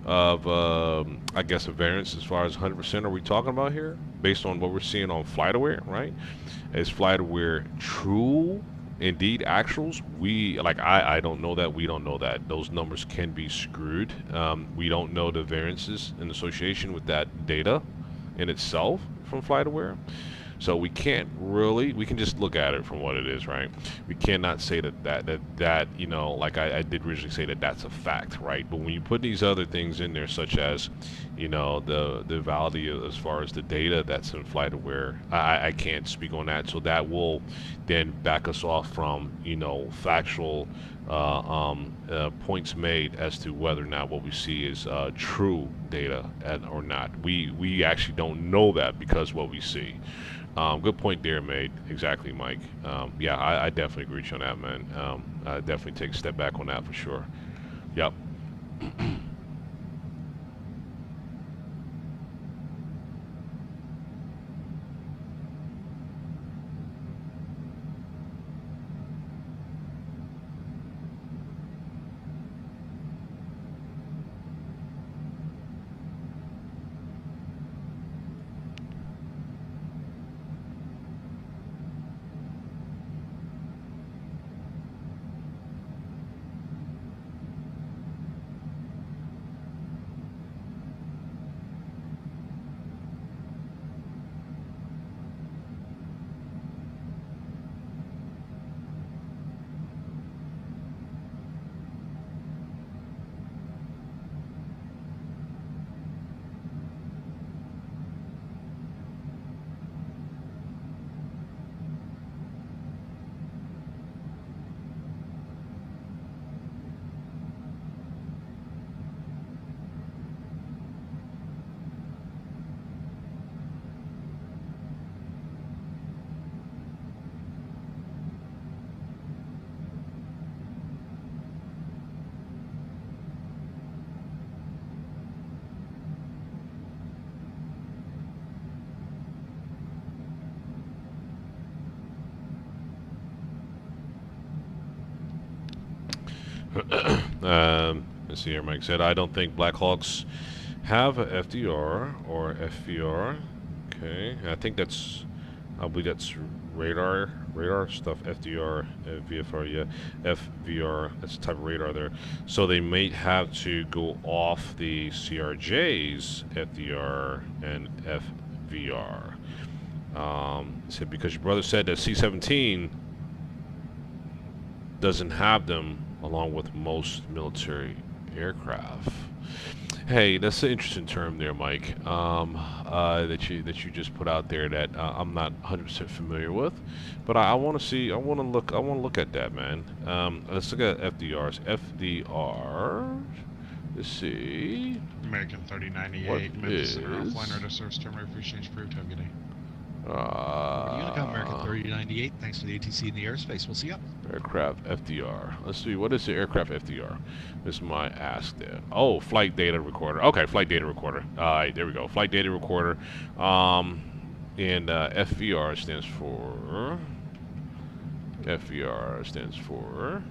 I guess a variance as far as 100% are we talking about here, based on what we're seeing on FlightAware, right? Is FlightAware true indeed actuals? I don't know that. We don't know that. Those numbers can be screwed. We don't know the variances in association with that data in itself from FlightAware. So we can't really, we can just look at it from what it is, right? We cannot say that you know, like I did originally say that that's a fact, right? But when you put these other things in there, such as, you know, the value as far as the data that's in FlightAware, I can't speak on that. So that will then back us off from, you know, factual points made as to whether or not what we see is true data or not. We actually don't know that because what we see. Good point there, made. Exactly, Mike. Yeah, I definitely agree with you on that, man. I definitely take a step back on that for sure. Yep. Let's see here. Mike said, I don't think Black Hawks have a FDR or FVR. Okay, I believe that's radar radar stuff, FDR, VFR, yeah, FVR, that's the type of radar there. So they may have to go off the CRJ's FDR and FVR. Said because your brother said that C-17 doesn't have them along with most military aircraft. Hey, that's an interesting term there, Mike. That you just put out there that I'm not 100% familiar with, but I want to see. I want to look at that, man. Let's look at FDRs. FDR. Let's see. American 3098, What Memphis Center is- offline radar service terminal for exchange approved. Have a good day. Unicom American 3098. Thanks for the ATC in the airspace. We'll see you. Aircraft FDR. Let's see. What is the aircraft FDR? This is my ask there. Oh, flight data recorder. Okay, flight data recorder. All right, there we go. Flight data recorder. And FVR stands for. FVR stands for.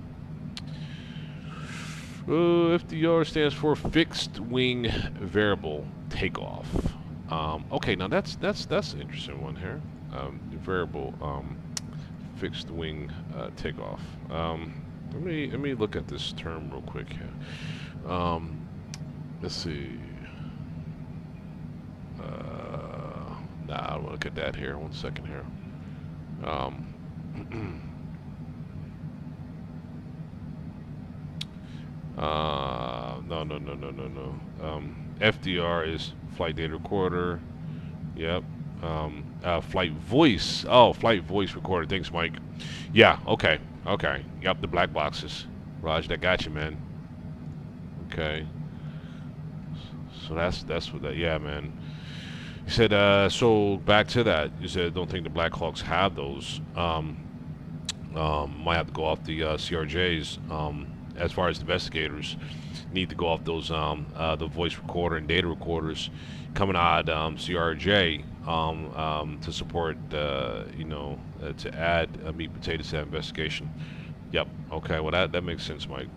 FDR stands for fixed wing variable takeoff. Okay, now that's an interesting one here. Variable fixed wing takeoff. Let me look at this term real quick here. Let's see. Nah, I don't look at that here. 1 second here. No. FDR is flight data recorder. Yep. Flight voice. Oh, flight voice recorder. Thanks, Mike. Yeah. Okay. Yep. The black boxes. Raj, that got you, man. Okay. So that's what that. Yeah, man. You said. So back to that. You said don't think the Black Hawks have those. Might have to go off the CRJs. As far as investigators, need to go off those the voice recorder and data recorders coming out CRJ to support to add meat potatoes to that investigation. Yep. Okay. Well, that makes sense, Mike.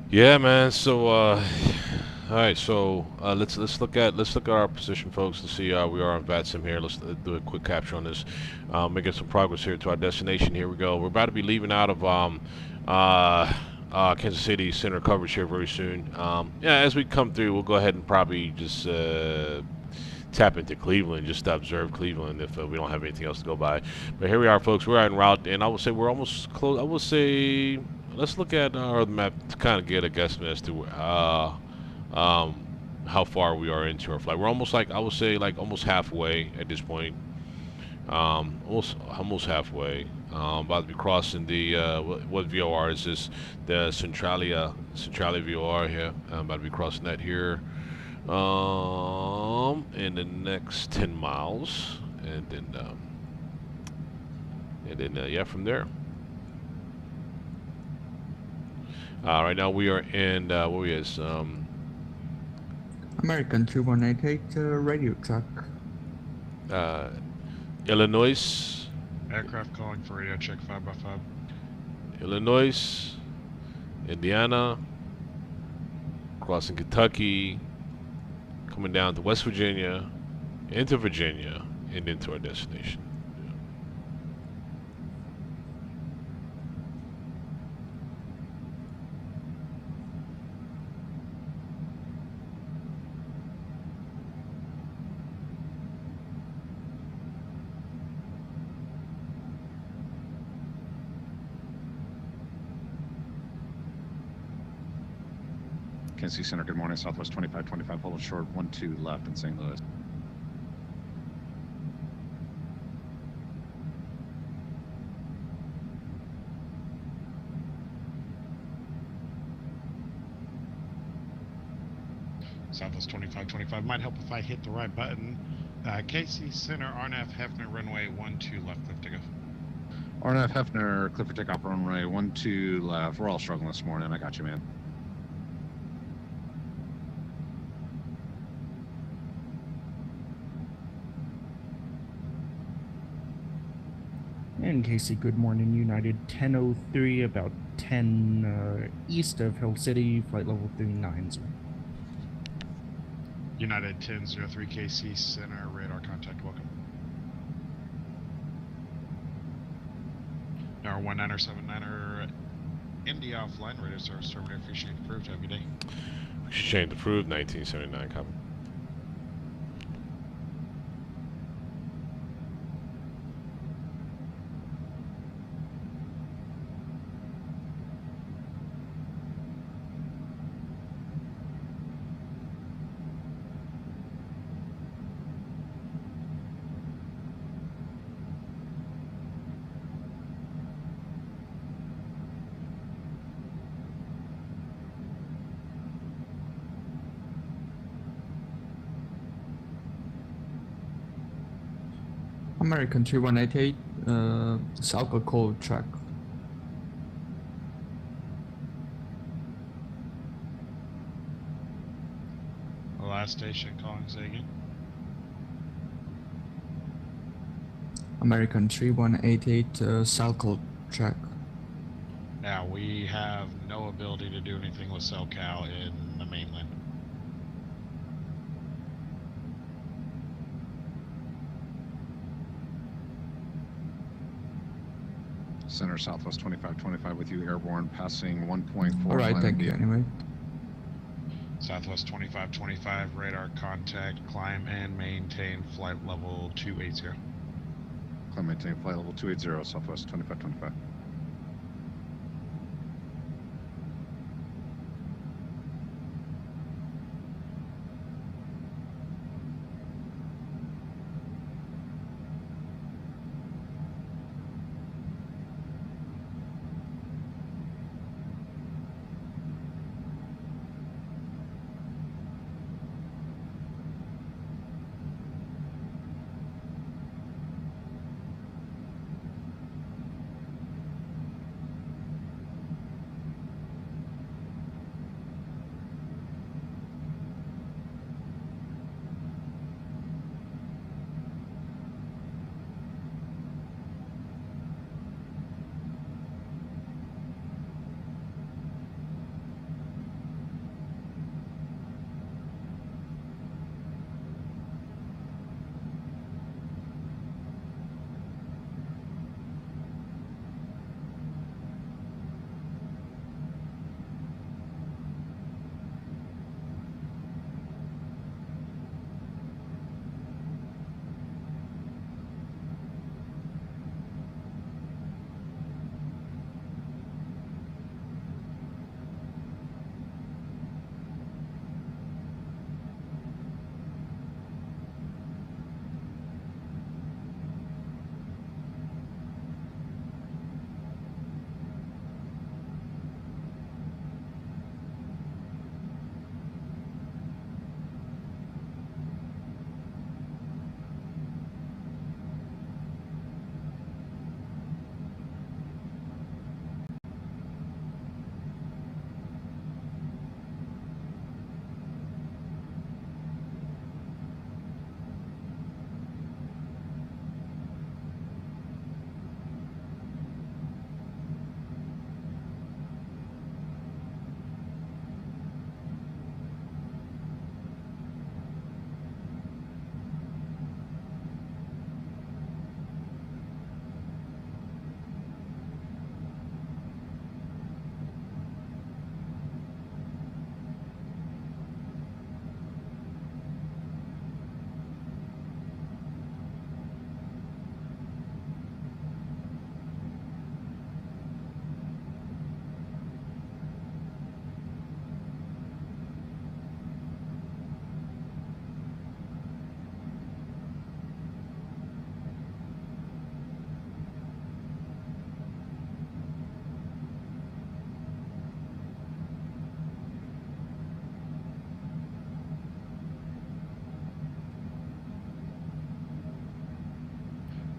Yeah, man. So, all right. So let's look at our position, folks, to see we are on VATSIM here. Let's do a quick capture on this. Making some progress here to our destination. Here we go. We're about to be leaving out of Kansas City center coverage here very soon. Yeah, as we come through, we'll go ahead and probably just tap into Cleveland, just to observe Cleveland if we don't have anything else to go by. But here we are, folks. We're en route, and I would say we're almost close. I would say let's look at our map to kind of get a guesstimate as to how far we are into our flight. We're almost I would say almost halfway at this point. Almost halfway. About to be crossing the what VOR is this? The Centralia VOR here. I'm about to be crossing that here in the next 10 miles, and then yeah, from there. Right now we are in where we is American 3188 radio track. Illinois. Aircraft calling for radio check 5x5. Illinois, Indiana, crossing Kentucky, coming down to West Virginia, into Virginia, and into our destination. Kansas City Center, good morning. Southwest 2525, hold short, 12 left in St. Louis. Southwest 2525. Might help if I hit the right button. KC Center, RNF Hefner, runway 12 left, clear for takeoff. RNF Hefner, clear for takeoff, runway 12 left. We're all struggling this morning. I got you, man. And Casey, good morning, United 1003, about 10 east of Hill City, flight level 390. United 1003 KC Center, radar contact, welcome. Now 1979er Indy offline, radio service terminated, officiate approved, have a good day. Exchange approved, 1979, copy. American 3188, Salco code track. Last station calling, say again. American 3188, Salco track. Now, we have no ability to do anything with SoCal in the mainland. Center, Southwest 2525 with you, airborne, passing 1.4. All right, thank you anyway. Southwest 2525, radar contact, climb and maintain flight level 280. Climb, maintain flight level 280, Southwest 2525.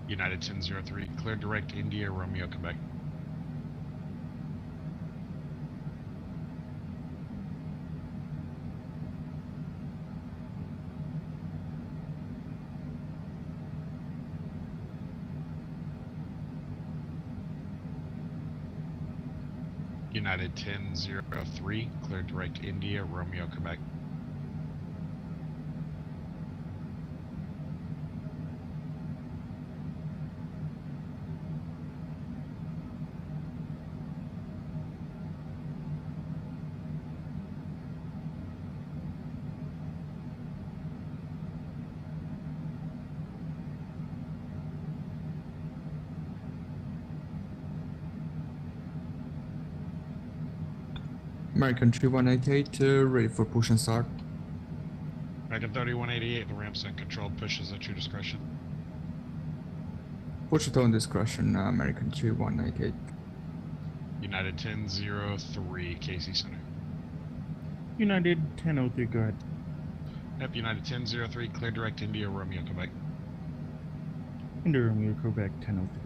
United 1003, clear direct India, Romeo, Quebec. United 1003, clear direct India, Romeo, Quebec. American 3188, ready for push and start. American 3188, the ramp's uncontrolled, pushes at your discretion. Push it on discretion, American 3188. United 1003, Casey Center. United 1003, go ahead. Yep, United 1003, clear direct India, Romeo, Quebec. India Romeo, Quebec 1003.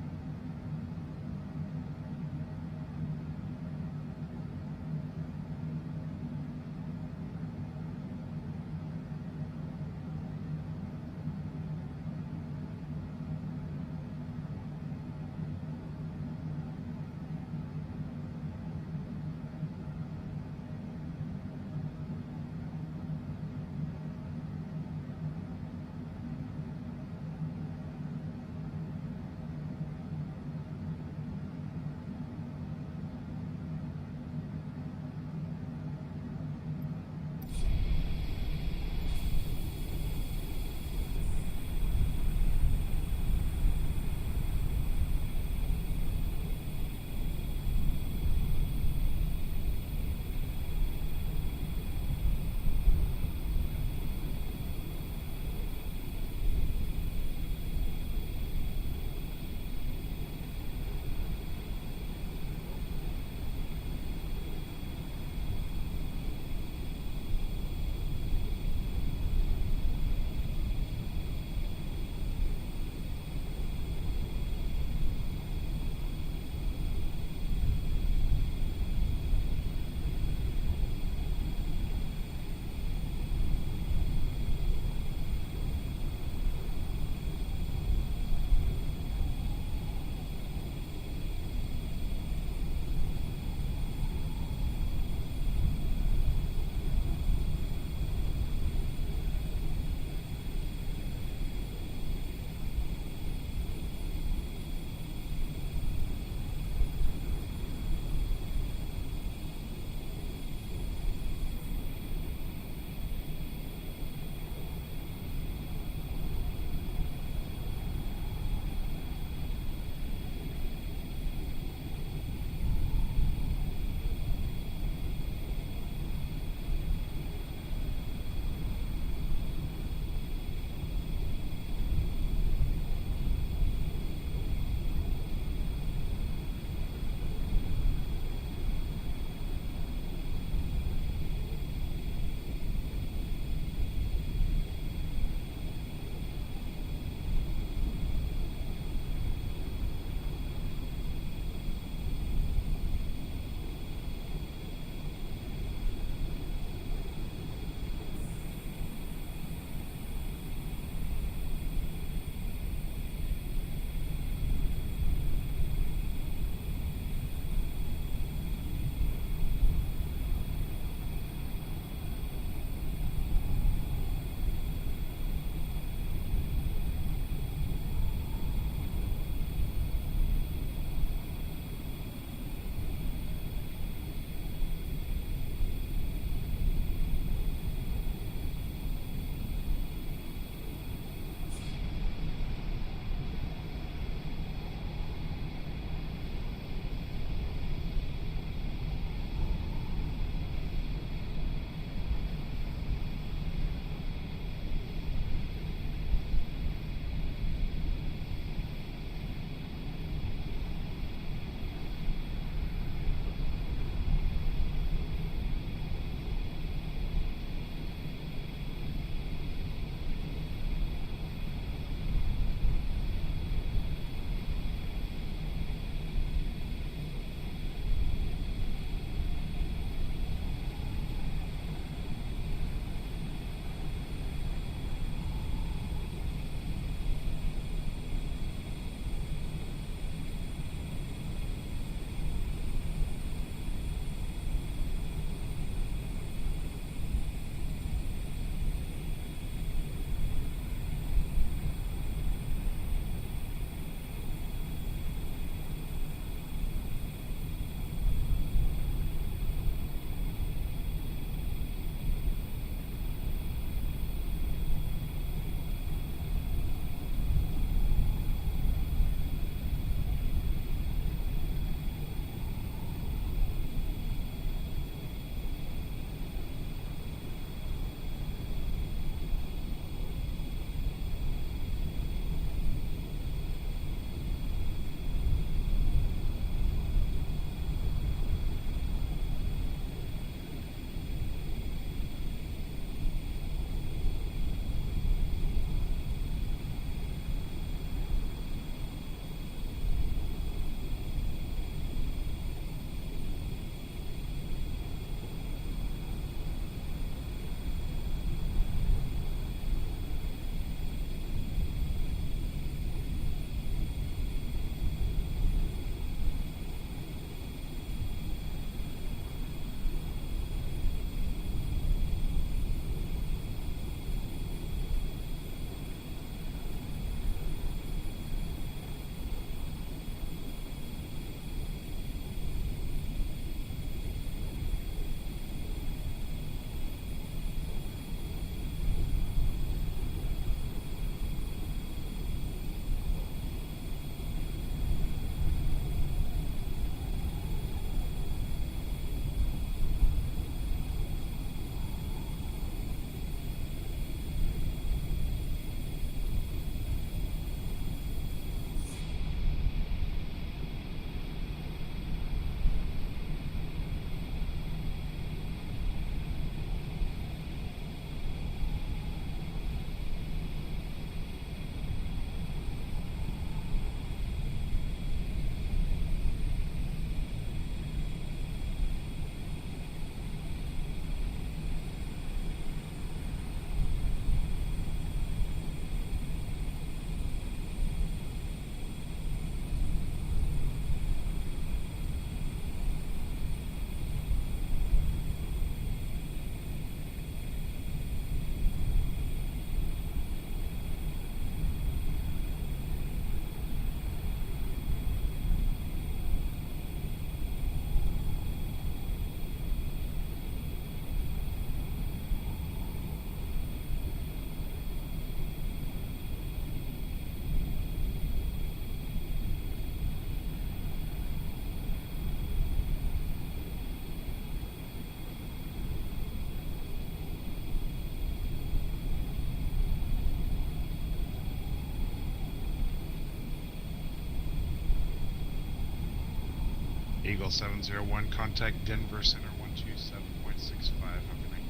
Eagle 701, contact Denver Center 127.65. Have a good night.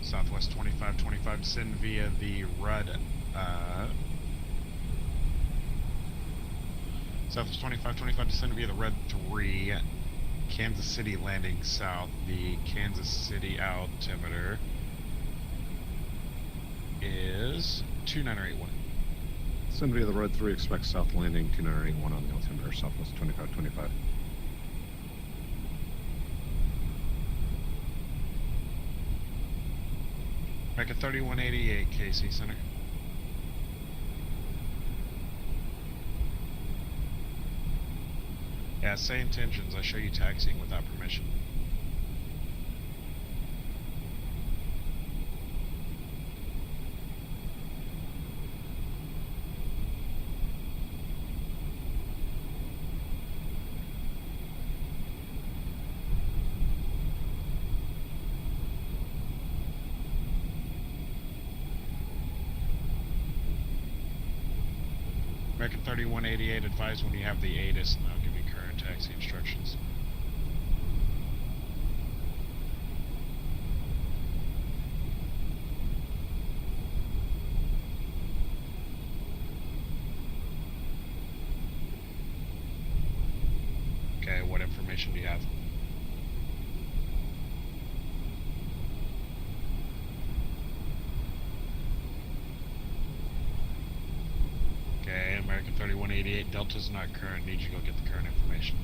Southwest 2525, descend via the Rudd. Southwest 2525, descend via the Rudd 3. Kansas City landing south. The Kansas City altimeter is 29081. Send via the Red 3, expect south landing 2981 on the altimeter, Southwest 2525. Back at 3188, KC Center. Yeah, say intentions. I show you taxiing without permission. American 3188, advise when you have the ATIS, and I'll give you current taxi instructions. Okay, what information do you have? Okay, American 3188, Delta's not current. Need you to go get the current information.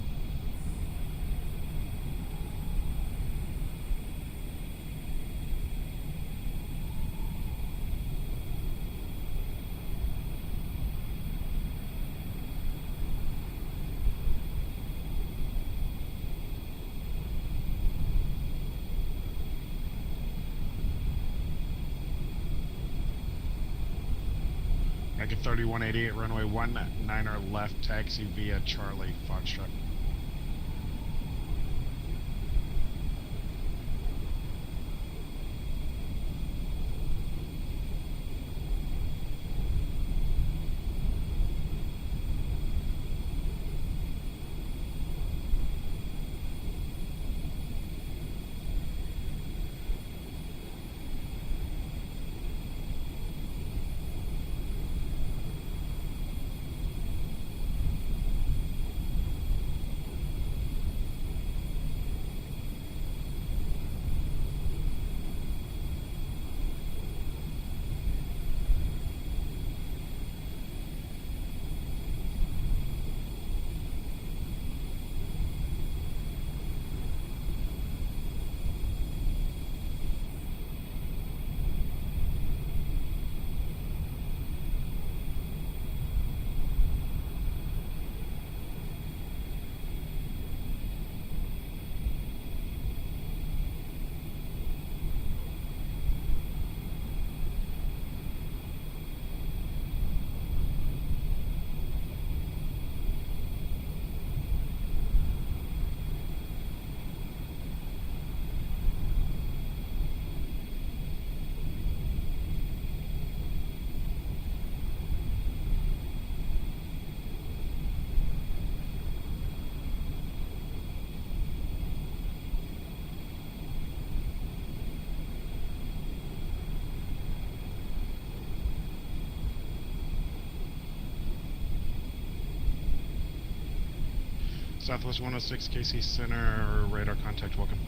American 3188, runway 19er left, taxi via Charlie Foxtrot. Southwest 106, KC Center, radar contact, welcome.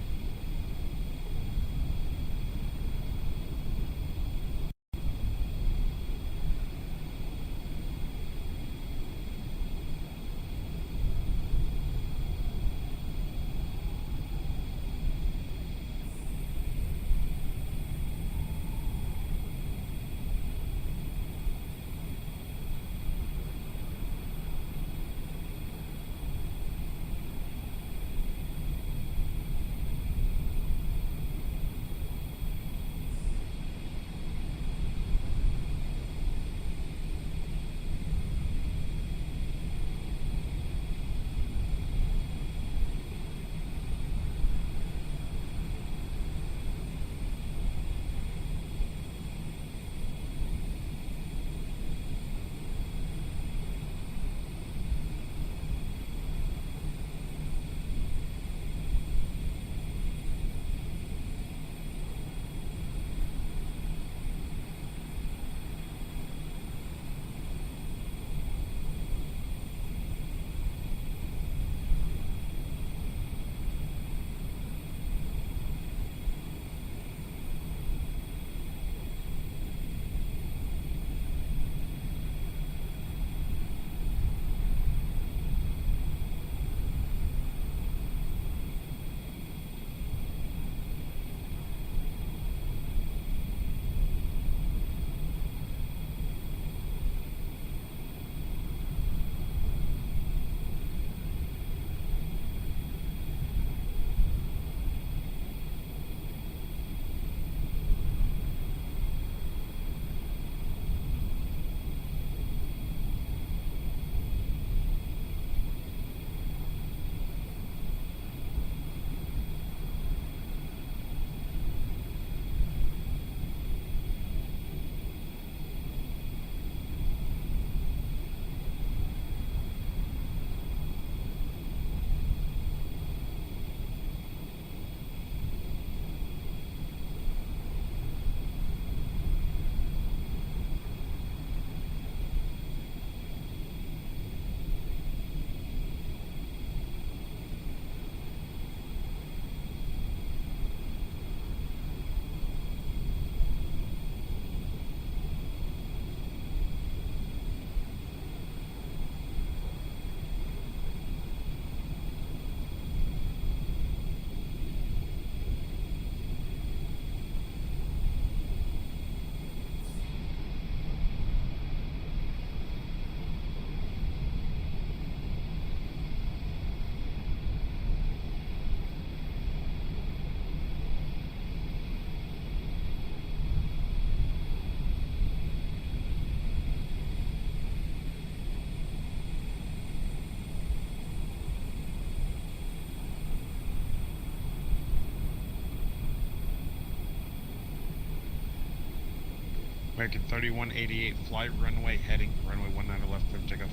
American 3188, flight runway heading, runway 19 left, clear for takeoff.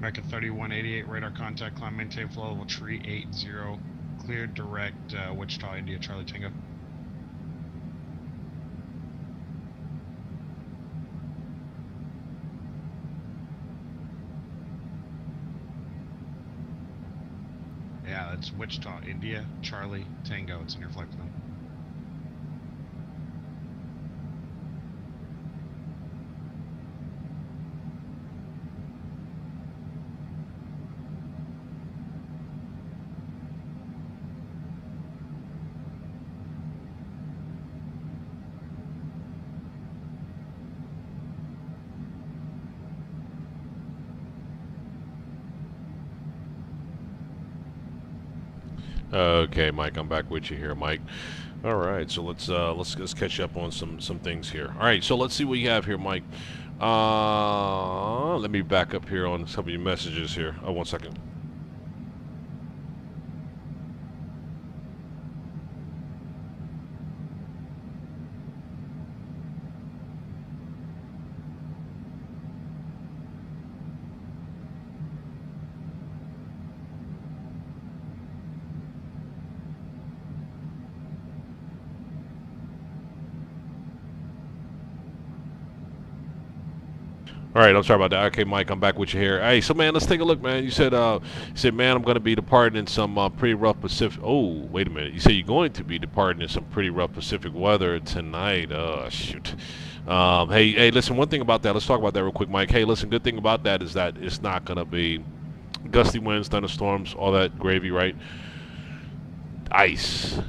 American 3188, radar contact, climb, maintain flow level, tree 80, clear direct, Wichita, India, Charlie Tango. Yeah, that's Wichita, India, Charlie Tango. It's in your flight plan. Okay, Mike, I'm back with you here, Mike. All right, so let's catch up on some things here. All right, so let's see what you have here, Mike. Let me back up here on some of your messages here. Oh, 1 second. All right, I'm sorry about that. Okay, Mike, I'm back with you here. Hey, so man, let's take a look, man. You said, man, I'm going to be departing in some pretty rough Pacific. Oh, wait a minute. You say you're going to be departing in some pretty rough Pacific weather tonight. Shoot. Hey, listen. One thing about that. Let's talk about that real quick, Mike. Hey, listen. Good thing about that is that it's not going to be gusty winds, thunderstorms, all that gravy, right? Ice,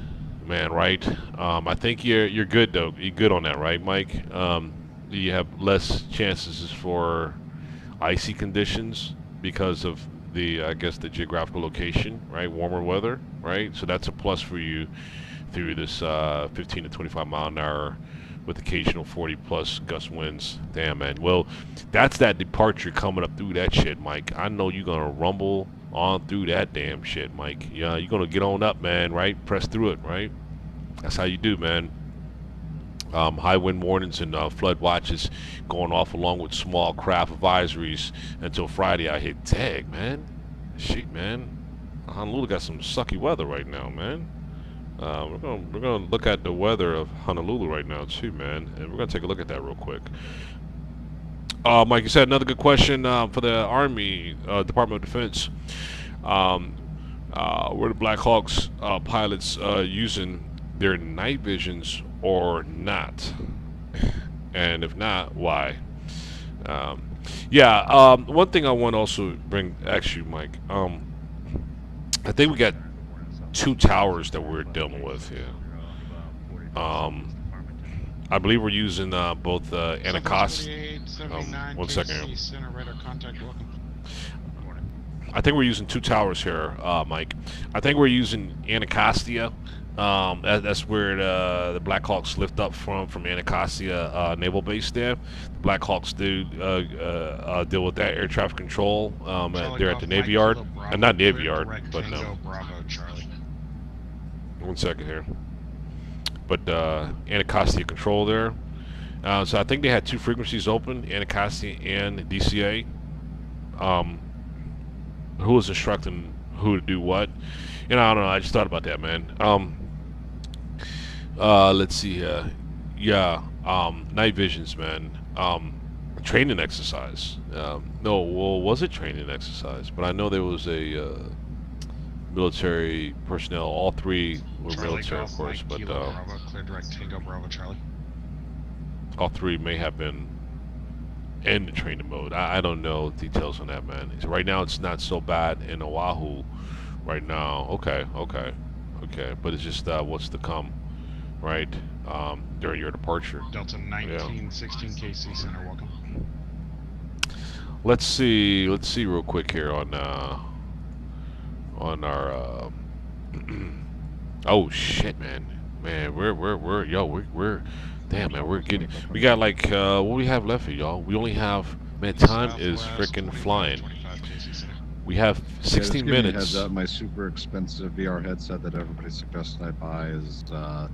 man, right? I think you're good though. You're good on that, right, Mike? You have less chances for icy conditions because of the, I guess, the geographical location, right? Warmer weather, right? So that's a plus for you through this 15 to 25 mile an hour with occasional 40 plus gust winds. Damn, man. Well, that's that departure coming up through that shit, Mike. I know you're gonna rumble on through that damn shit, Mike. Yeah, you're gonna get on up, man, right? Press through it, right? That's how you do, man. High wind warnings and flood watches going off along with small craft advisories until Friday. I hit tag, man. Shit, man. Honolulu got some sucky weather right now, man. We're gonna look at the weather of Honolulu right now too, man, and we're gonna take a look at that real quick. Mike, you said another good question for the Army Department of Defense. Were the Black Hawks pilots using their night visions or not? And if not, why? One thing I want to also ask you, Mike. I think we got 2 towers that we're dealing with here. I believe we're using both Anacostia. One second. I think we're using 2 towers here, Mike. I think we're using Anacostia. That's where the Black Hawks lift up from Anacostia Naval Base there. The Black Hawks do deal with that air traffic control there at the Navy Yard. Not Navy Yard, but no. One second here. But Anacostia control there. So I think they had 2 frequencies open, Anacostia and DCA. Who was instructing who to do what? I don't know. I just thought about that, man. Let's see here. Yeah, night visions, man. Training exercise. No, well, was it training exercise? But I know there was a military personnel. All 3 were military, of course, but clear direct Tango Bravo Charlie. All 3 may have been in the training mode. I don't know details on that, man. So right now, it's not so bad in Oahu. Right now, okay. But it's just what's to come, right? During your departure. Delta 1916 KC Center, welcome. Let's see real quick here on our oh shit, man, we're damn, man, we got like what we have left here, y'all. We only have, man, time is freaking flying. We have 16 minutes. Heads up, my super expensive VR headset that everybody suggested I buy is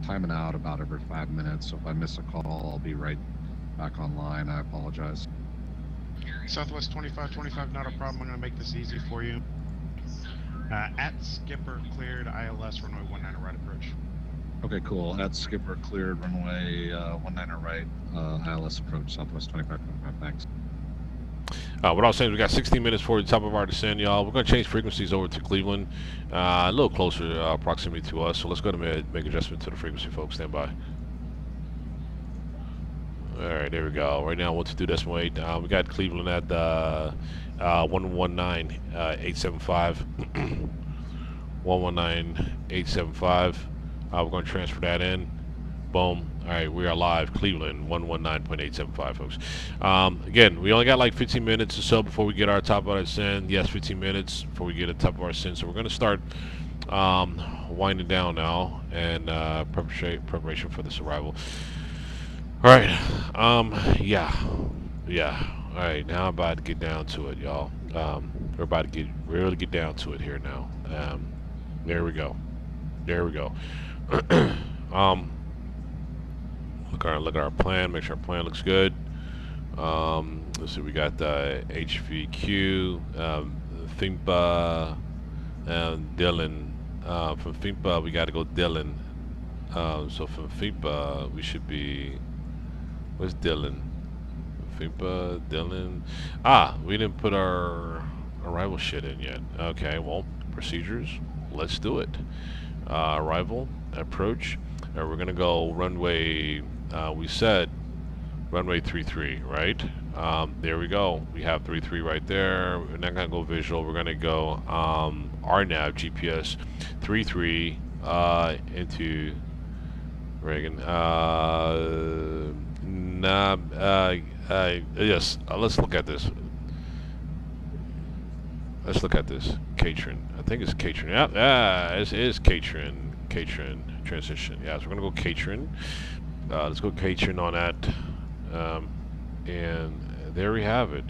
timing out about every 5 minutes. So if I miss a call, I'll be right back online. I apologize. Southwest 2525, not a problem. I'm going to make this easy for you. At Skipper cleared, ILS runway 19 right approach. Okay, cool. At Skipper cleared, runway 19 right, ILS approach, Southwest 2525. Thanks. What I was saying is we got 16 minutes for the top of our descent, y'all. We're going to change frequencies over to Cleveland, a little closer proximity to us. So let's go to make adjustment to the frequency, folks. Stand by. All right, there we go. Right now, 122.8. We got Cleveland at 119.875. 119.875. We're going to transfer that in. Boom. All right, we are live. Cleveland, 119.875, folks. Again, we only got like 15 minutes or so before we get our top of our descent. Yes, 15 minutes before we get a top of our descent. So we're going to start winding down now and preparation for this arrival. All right. Yeah. All right, now I'm about to get down to it, y'all. We're about to really get down to it here now. There we go. Look at our plan. Make sure our plan looks good. Let's see. We got the HVQ, FIMPA, Dylan. From FIMPA, we got to go Dylan. So from FIMPA, we should be. Where's Dylan? FIMPA, Dylan. We didn't put our arrival shit in yet. Okay, well, procedures. Let's do it. Arrival, approach. We're gonna go runway. We said runway 33, right? There we go. We have 33 right there. We're not gonna go visual. We're gonna go RNAV GPS 33 into Reagan. Yes. Let's look at this. Katrin. I think it's Katrin. Yeah, it is Katrin. Transition. Yeah, so we're gonna go Katrin. Let's go Katrin on that. And there we have it.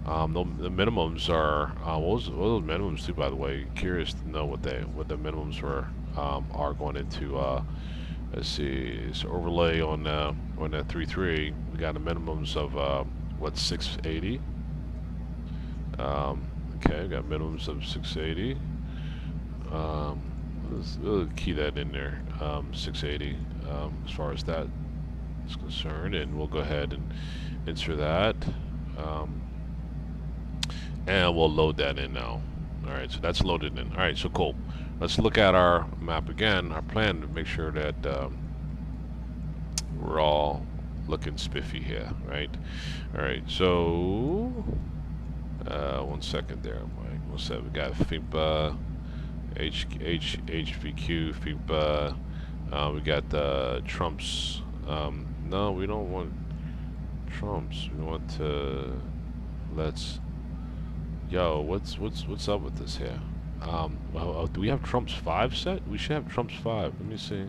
The minimums are what was those minimums too, by the way? Curious to know what the minimums were are going into. Let's see. It's overlay on that 3.3. We got the minimums of what, 680. Okay, we got minimums of 680. We'll key that in there. 680 as far as that is concerned, and we'll go ahead and insert that. And we'll load that in now. Alright, so that's loaded in. Alright, so cool. Let's look at our map again, our plan, to make sure that we're all looking spiffy here, right? Alright, so 1 second there, Mike. What's that? We got FIMPA, HVQ, FIMPA. We got Trump's. No, we don't want Trump's. We want to. Let's. Yo, what's up with this here? Do we have Trump's 5 set? We should have Trump's 5. Let me see.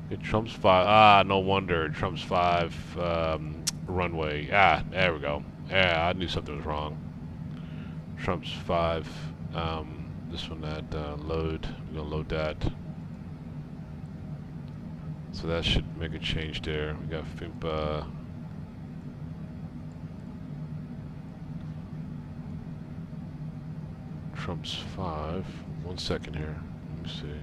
Okay, Trump's 5. Ah, no wonder. Trump's 5 runway. Ah, there we go. Yeah, I knew something was wrong. Trump's 5. This one, that load. We're gonna load that. So that should make a change there. We got FIMPA. Trump's 5. 1 second here. Let me see.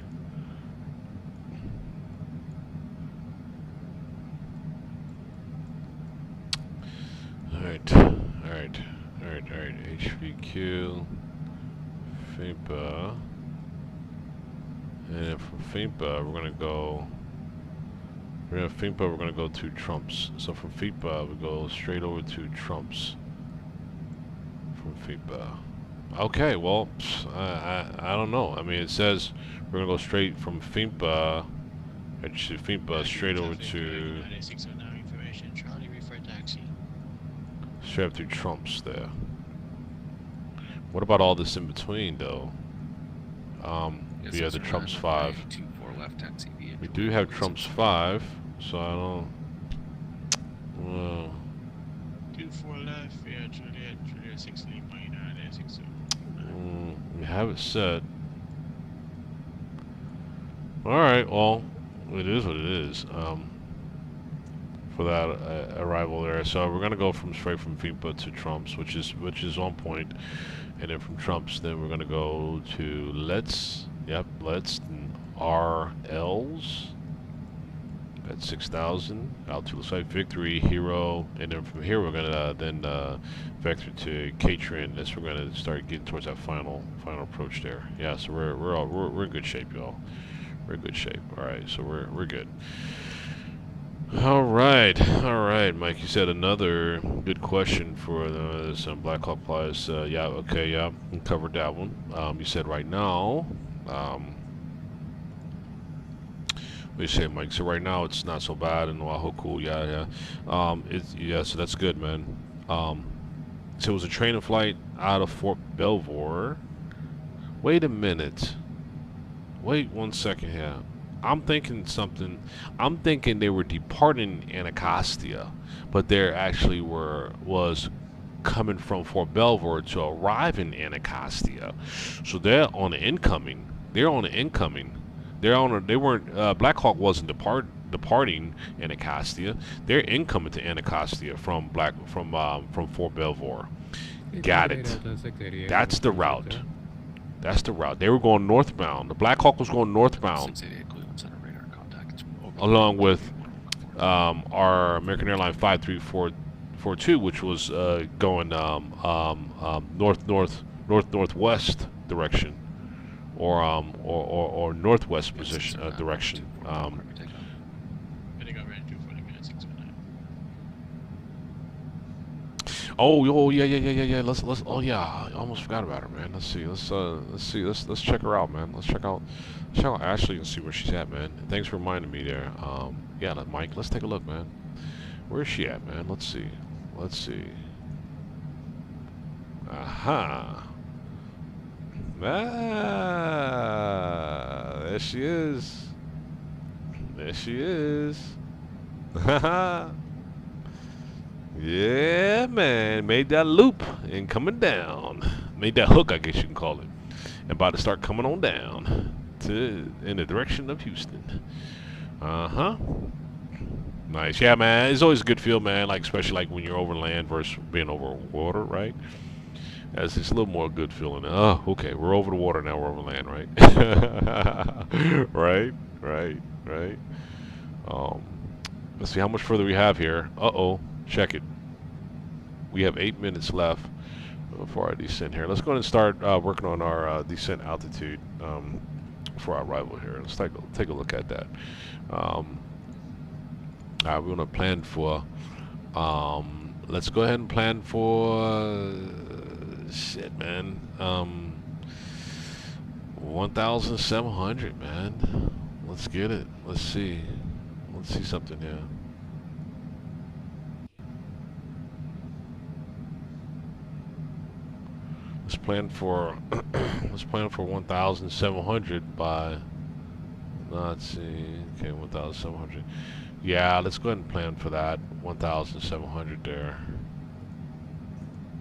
Alright. HVQ. FIMPA. And from FIMPA, we're gonna go. We're gonna go to Trump's. So from FIMPA, we go straight over to Trump's. From FIMPA. Okay, well, I don't know. I mean, it says we're gonna go straight from FIMPA, straight over to. Straight up through Trump's there. What about all this in between, though? We have the Trump's 5. We do have Trump's 5, so I don't. Well. 24 left, yeah, Juliet, 16, minor, 6. We have it set. Alright, well, it is what it is. For that arrival there, so we're gonna go straight from FIMPA to Trump's, which is on point, and then from Trump's, then we're gonna go to Let's RL's at 6,000 altitude site Victory Hero, and then from here we're gonna vector to Catrin. That's we're gonna start getting towards that final approach there. Yeah, so we're in good shape, y'all. We're in good shape. All right, so we're good. All right, Mike. You said another good question for some Black Hawk Plus. Yeah, okay, yeah, we covered that one. You said right now. What do you say, Mike? So right now it's not so bad in Oahu. Cool, yeah. So that's good, man. So it was a training flight out of Fort Belvoir. Wait a minute. Wait 1 second here. I'm thinking something. I'm thinking they were departing Anacostia, but they actually was coming from Fort Belvoir to arrive in Anacostia. So they're on the incoming. They weren't. Black Hawk wasn't departing Anacostia. They're incoming to Anacostia from Fort Belvoir. Got it. That's the route. That's the route. They were going northbound. The Black Hawk was going northbound, along with our American Airline 5342, which was going northwest direction, or northwest position direction. Oh yeah. Let's. Oh yeah, I almost forgot about her, man. Let's see. Let's check her out, man. Let's check out Ashley and see where she's at, man. Thanks for reminding me there. Yeah, Mike. Let's take a look, man. Where is she at, man? Let's see. Aha. There she is. Haha. Yeah, man, made that loop and coming down. Made that hook, I guess you can call it. And about to start coming on down in the direction of Houston. Nice. Yeah, man, it's always a good feel, man. Like especially like when you're over land versus being over water, right? It's just a little more good feeling. Oh, okay, we're over the water now. We're over land, right? Right. Um, let's see how much further we have here. Uh-oh, check it. We have 8 minutes left before our descent here. Let's go ahead and start working on our descent altitude for our arrival here. Let's take a look at that. All right, we're gonna plan for. Let's go ahead and plan for. Shit, man. 1,700, man. Let's get it. Let's see. Let's see something here. Let's plan for 1,700 by. Let's see. Okay, 1,700. Yeah, let's go ahead and plan for that. 1,700 there.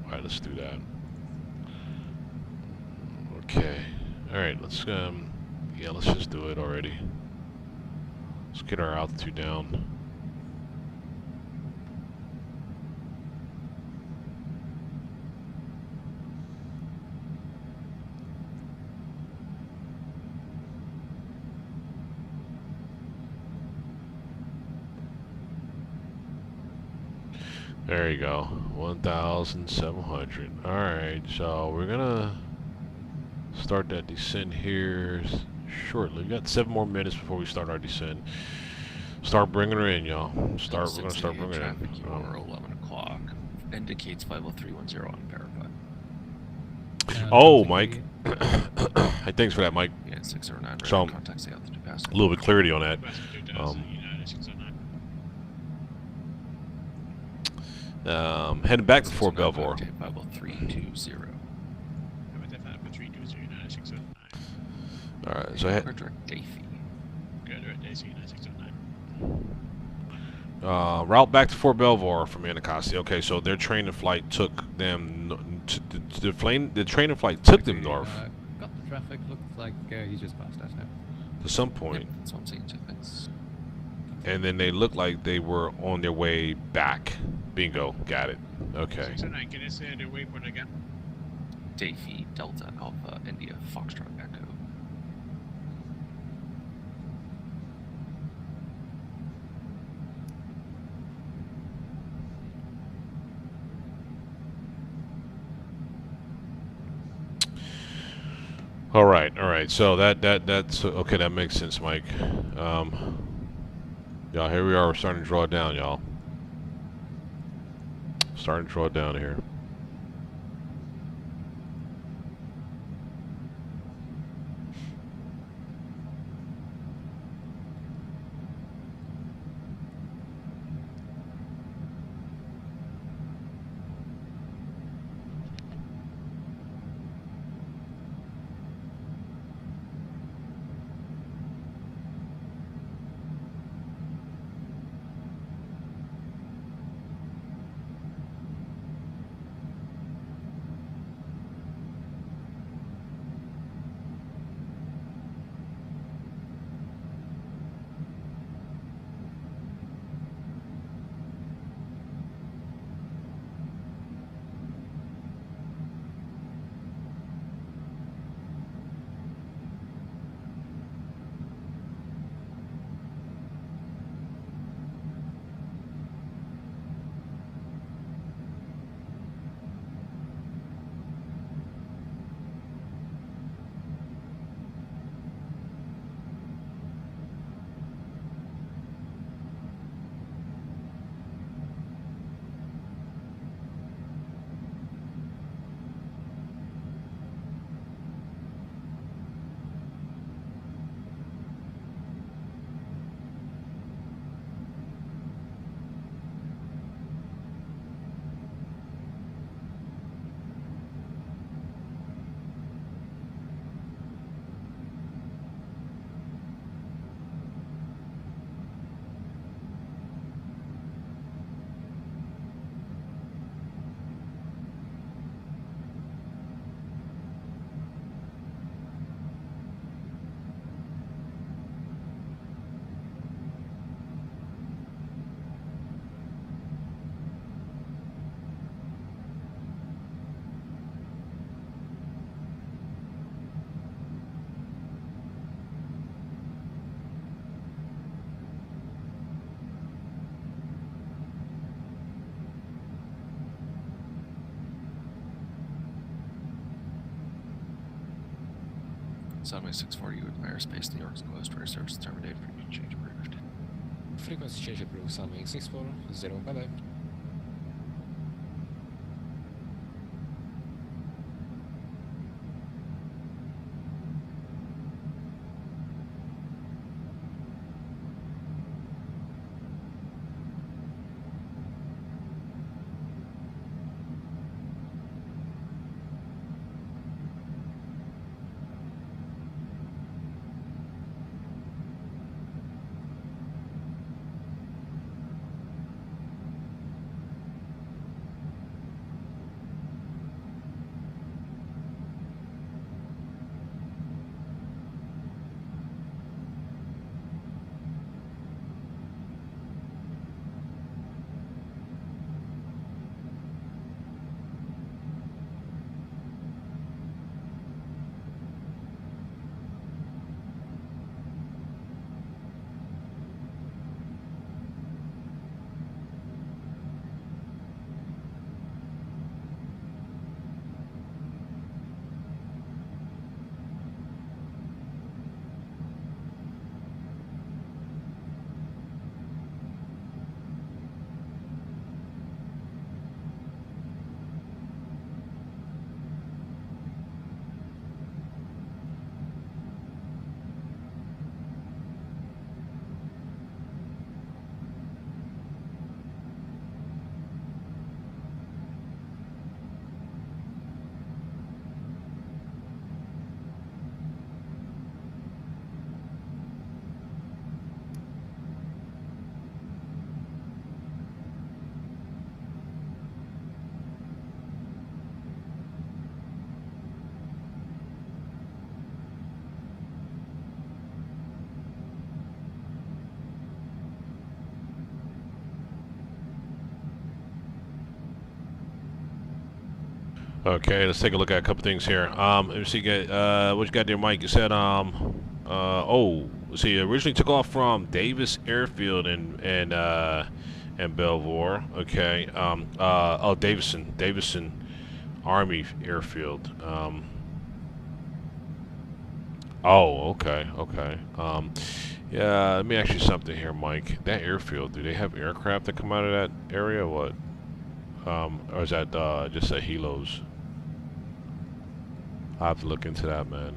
All right, let's do that. Okay. All right, let's yeah, let's just do it already. Let's get our altitude down. There you go, 1,700. All right, so we're gonna start that descent here shortly. We got 7 more minutes before we start our descent. Start bringing her in, y'all. We're gonna start bringing her in. Hour 11 o'clock indicates 50310 on verify. Oh, Mike. Hey, thanks for that, Mike. Yeah, 609. So, contact the altitude pass. a little bit clarity on that. Heading back to Fort Belvoir. 50320. All right, so I route back to Fort Belvoir from Anacostia. Okay, so their train and flight took them. The train and flight took them north. Got the traffic. Looks like he's just past us now. To some point. Yep, that's what I'm saying. And then they looked like they were on their way back. Bingo, got it. Okay. 609, can I say the waypoint again? Davey, Delta, Alpha, India, Foxtrot, Echo. All right. So that's okay. That makes sense, Mike. Y'all, here we are. We're starting to draw it down, y'all. Starting to draw it down here. Sunway 640 with airspace, New York's closed, air service terminated, frequency change approved. Frequency change approved, Sunway 640, bye-bye. Okay, let's take a look at a couple things here. Let me see, what you got there, Mike? You said, let's see, originally took off from Davis Airfield in Belvoir. Okay, Davison Army Airfield. Okay. Yeah, let me ask you something here, Mike. That airfield, do they have aircraft that come out of that area, or what? Or is that just a helos? I'll have to look into that, man.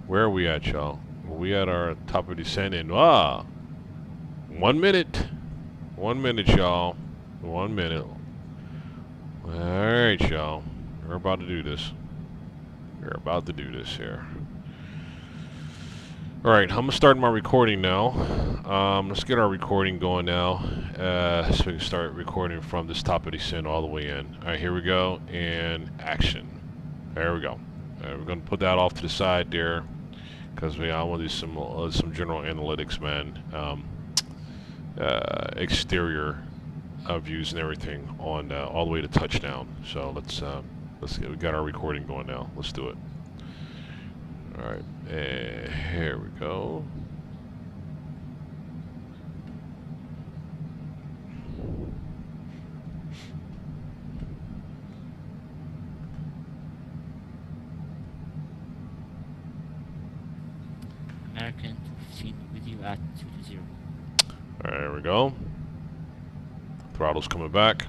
Where are we at, y'all? We at our top of descent in 1 minute. 1 minute, y'all. 1 minute. Alright, y'all. We're about to do this. We're about to do this here. Alright, I'm gonna start my recording now. Let's get our recording going now. So we can start recording from this top of descent all the way in. Alright, here we go. And action. There we go. We're going to put that off to the side there, because I want to do some general analytics, man. Exterior views and everything on all the way to touchdown. So let's get, we got our recording going now. Let's do it. All right, here we go. American 215 with you at 220. There we go. Throttle's coming back.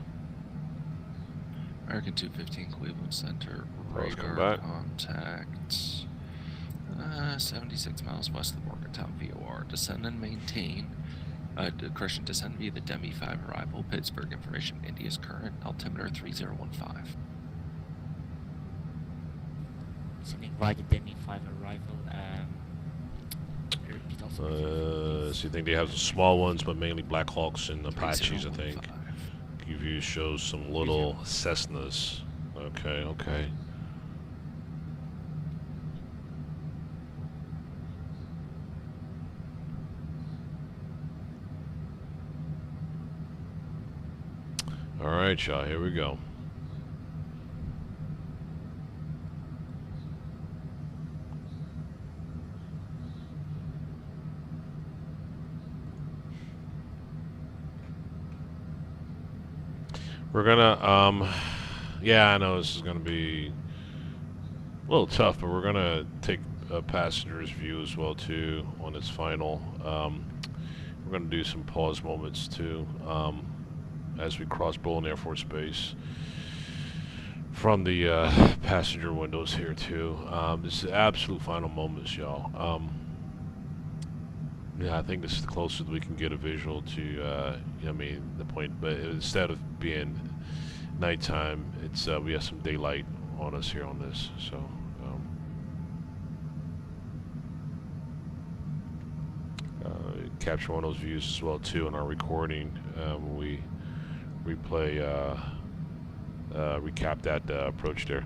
American 215 Cleveland Center. Throttle's coming Radar back. contact. 76 miles west of Morgantown VOR. Descend and maintain. Descend via the Demi 5 arrival. Pittsburgh information. India's current. Altimeter 3015. Sending via the Demi 5 arrival. Repeat also. So you think they have some small ones, but mainly Black Hawks and Apaches, I think. View shows some little Cessnas. Okay. All right, y'all, here we go. We're gonna, yeah, I know this is gonna be a little tough, but we're gonna take a passenger's view as well too on its final. We're gonna do some pause moments too as we cross Bolin Air Force Base from the passenger windows here too. This is absolute final moments, y'all. Yeah, I think this is the closest we can get a visual to, I mean, the point. But instead of being nighttime, it's we have some daylight on us here on this. So, capture one of those views as well too in our recording. When we replay, recap that approach there.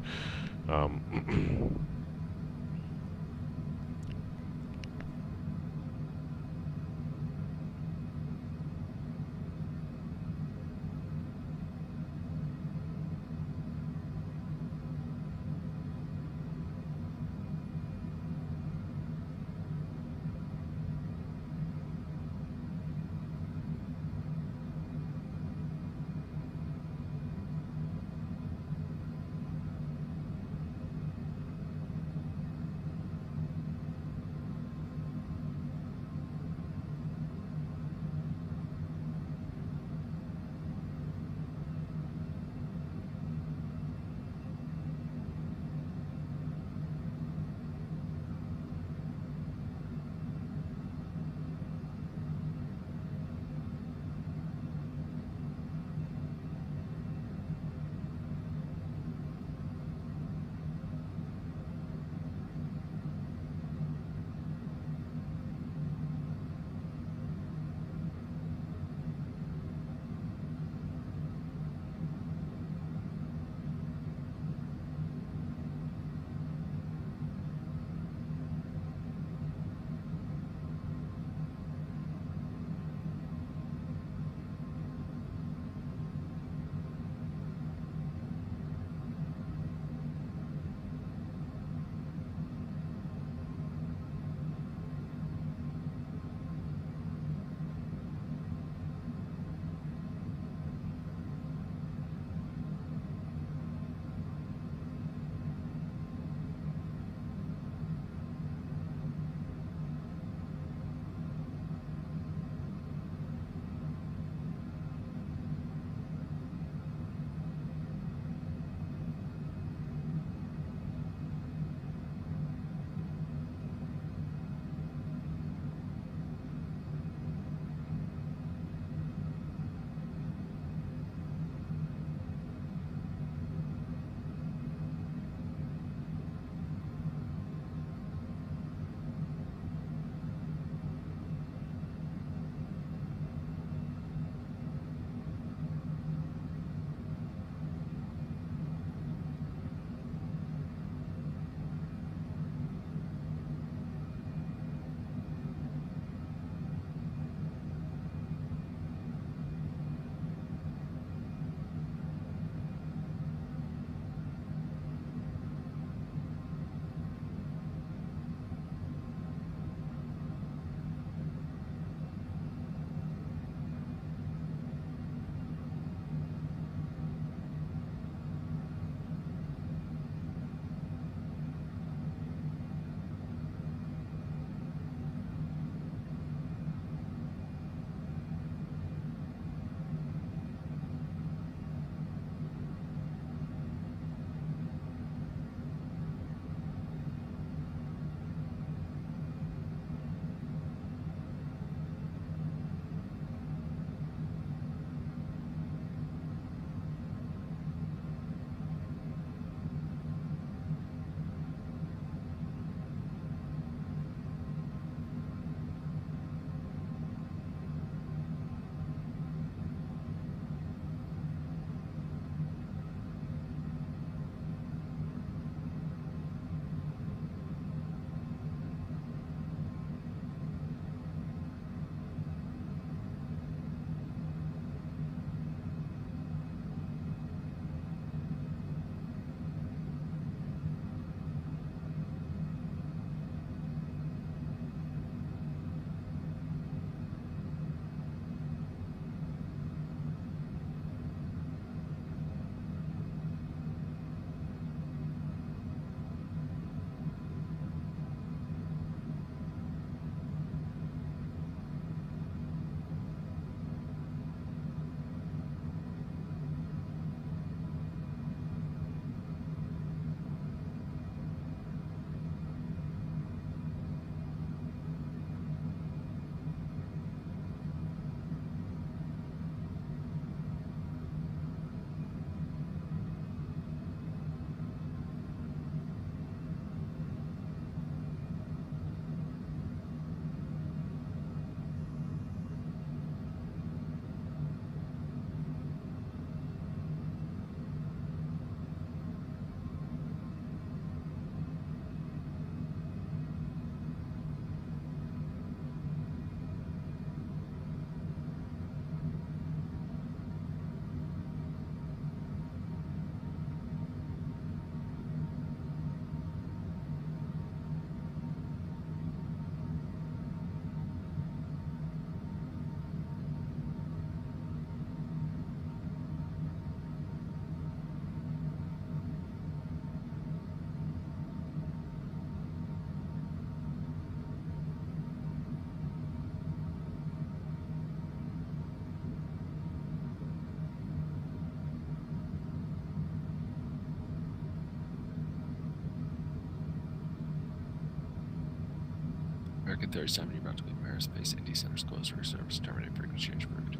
American 3070, about to leave aerospace. Indy Center's closed for service. Terminate frequency change approved.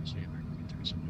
See American 3070.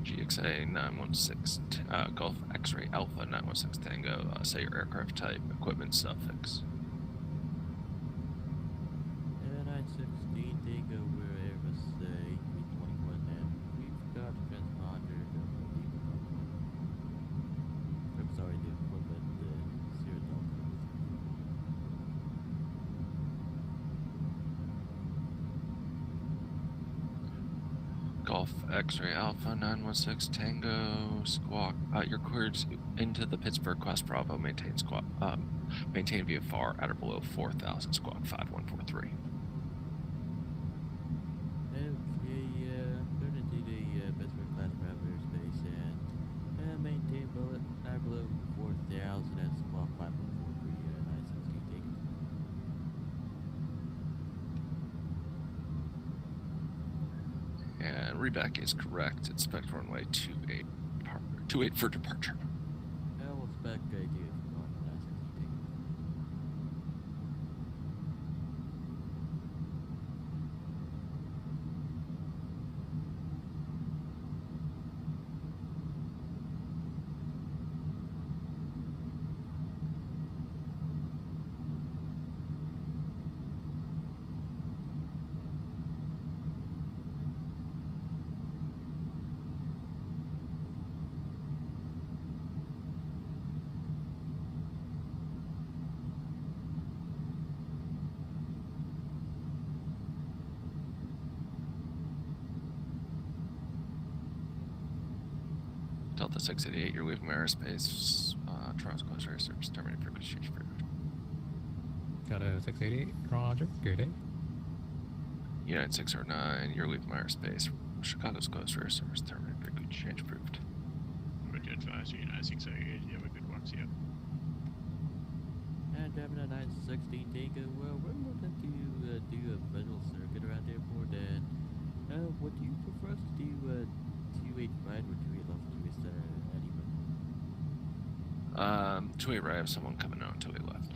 GXA 916 Golf X-ray Alpha 916 Tango. Say your aircraft type, equipment suffix. 916 Tango, we're Airbus 321 now. We've got a transponder. I'm sorry, the equipment, Sierra Delta. Golf X-ray Alpha 916 Tango Squawk. You're cleared into the Pittsburgh Quest Bravo. Maintain squawk. Maintain VFR at or below 4,000. Squawk 5143. Okay, turn into the Pittsburgh class Bravo airspace and maintain bullet at below 4,000 at squawk 5143. 916 Tango. And reback is correct. Expect runway 28 for departure. We'll spec idea for 916 Tango. Delta 688, you're leaving aerospace. Toronto's close air service. Terminate frequency change approved. Delta 688, roger. Good day. United 609, you're leaving aerospace. Chicago's close air service. Terminate frequency change approved. Roger, advise you, United 688, you have a good one, see ya. And driving a 916 Tango, well, we're looking to do a visual circuit around the airport, and would you prefer us to do 28 right or 28 left, 28 center, anyone? 28 right, I have someone coming on 28 left.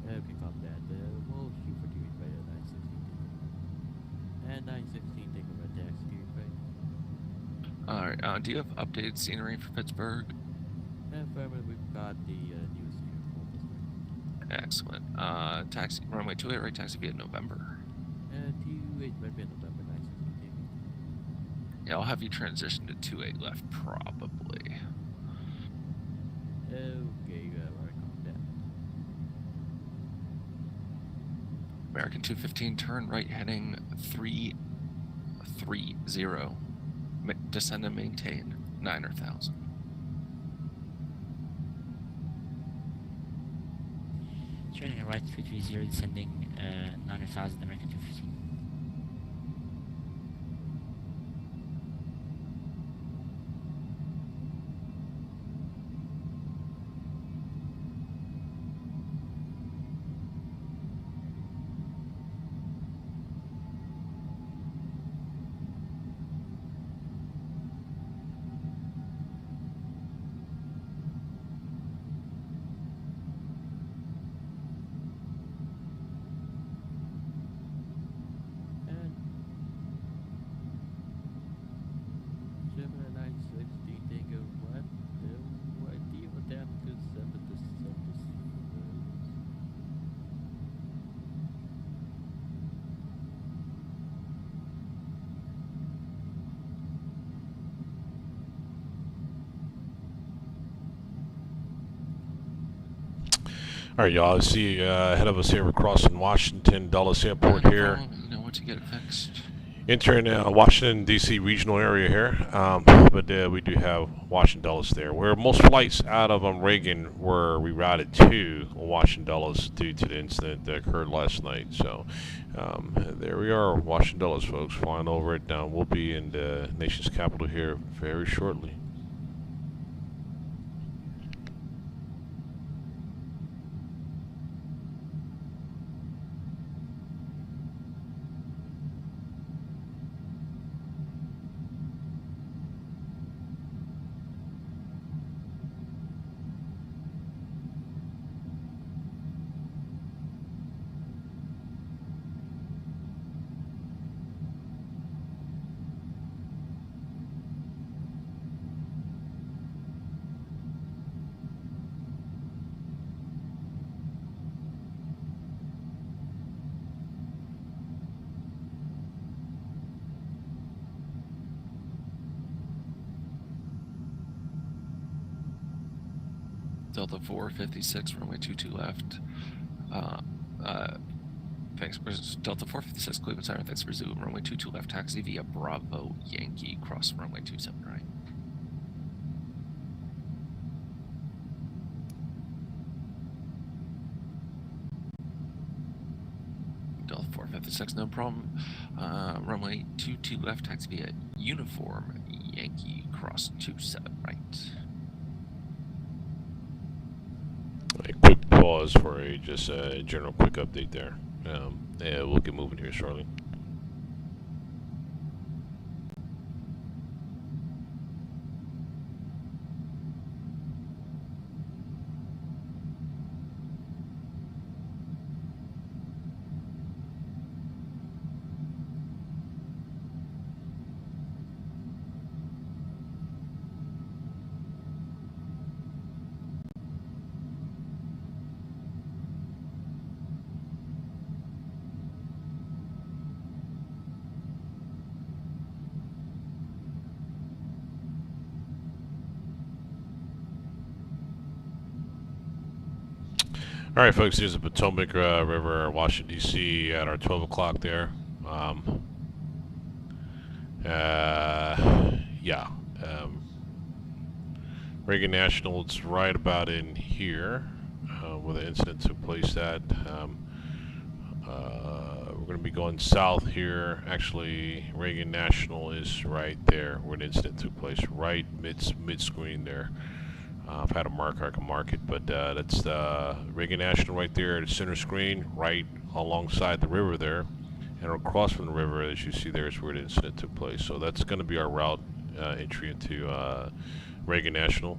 Okay, copy that. We'll shoot for 28 right at 916 Tango. And 916 Tango red taxi, 28 right. Alright, do you have updated scenery for Pittsburgh? Affirmative, we've got the newest here for Pittsburgh. Excellent. Taxi runway 28 right, taxi via November. 28 right via November, 916 Yeah, I'll have you transition to 28 left, probably. Okay, alright, calm down. American 215, turn right heading 330. Descend and maintain 9,000. Turning right 330, descending 9,000, American 215. And 7960, Tango left. No idea what happened to 7 to 7 to 6. All right, y'all. I see ahead of us here, we're crossing Washington Dulles Airport here. You know what to get it fixed. Entering Washington, D.C. regional area here, but we do have Washington Dulles there, where most flights out of Reagan were rerouted to Washington Dulles due to the incident that occurred last night. So there we are, Washington Dulles, folks, flying over it. We'll be in the nation's capital here very shortly. Delta 456, runway 22 left. Thanks. Delta 456, Cleveland Center. Thanks for Zoom. Runway 22 left, taxi via Bravo Yankee, cross runway 27 right. Delta 456, no problem. Runway 22 left, taxi via Uniform Yankee, cross 27 right. A quick pause for a just general quick update there. Yeah, we'll get moving here shortly. All right, folks, here's the Potomac River, Washington, D.C. at our 12 o'clock there. Yeah. Reagan National, it's right about in here where the incident took place at. We're going to be going south here. Actually, Reagan National is right there where the incident took place, right mid-screen there. I've had a marker, I can mark it, but that's Reagan National right there at the center screen, right alongside the river there. And across from the river, as you see there, is where the incident took place. So that's going to be our route entry into Reagan National.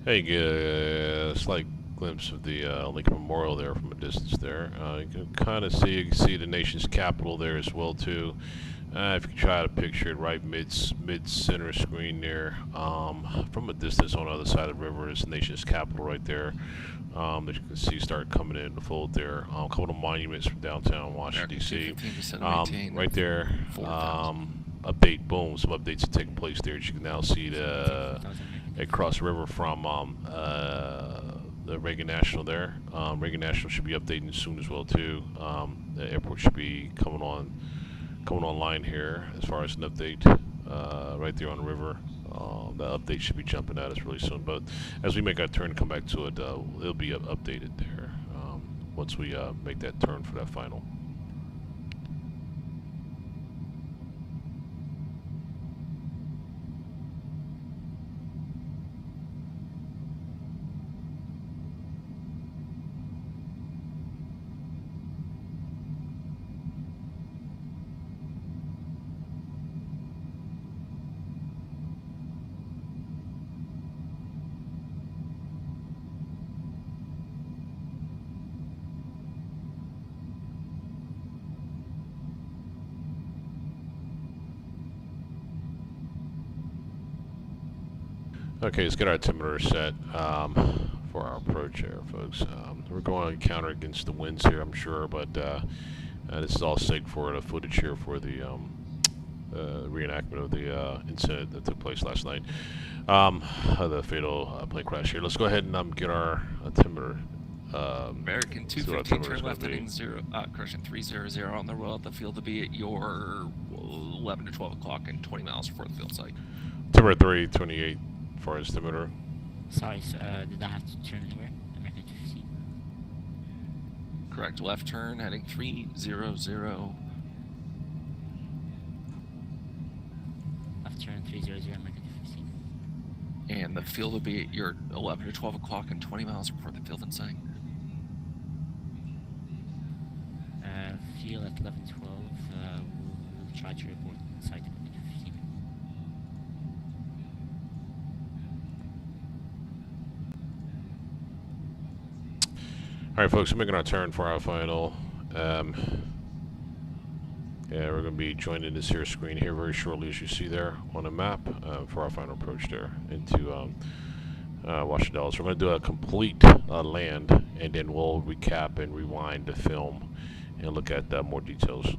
Hey, slight glimpse of the Lincoln Memorial there from a distance there. You can kind of see the nation's capital there as well too. If you can try to picture it right mid center screen there, from a distance on the other side of the river is the nation's capital right there. That you can see start coming in the fold there. A couple of monuments from downtown Washington D.C. Right there. Update, boom, some updates are taking place there. As you can now see across the river from the Reagan National there. Reagan National should be updating soon as well too. The airport should be coming online here as far as an update right there on the river. The update should be jumping at us really soon, but as we make our turn and come back to it, it'll be updated there once we make that turn for that final. Okay, let's get our altimeter set for our approach here, folks. We're going to counter against the winds here, I'm sure, but this is all sake for the footage here for the reenactment of the incident that took place last night, the fatal plane crash here. Let's go ahead and get our altimeter. American 215, turn left heading 300 on the roll at the field to be at your 11 to 12 o'clock and 20 miles before the field site. Altimeter 328 for altimeter. Sorry, did I have to turn anywhere? American 215. Correct, left turn heading 300. Left turn 300, American 215. And the field will be at your 11 to 12 o'clock and 20 miles before the field and site. Field at 11:12. We'll try to report site American 215. Alright folks, we're making our turn for our final. Yeah, we're going to be joining this here screen here very shortly, as you see there on the map, for our final approach there into Washington Dallas. We're going to do a complete land, and then we'll recap and rewind the film and look at more details.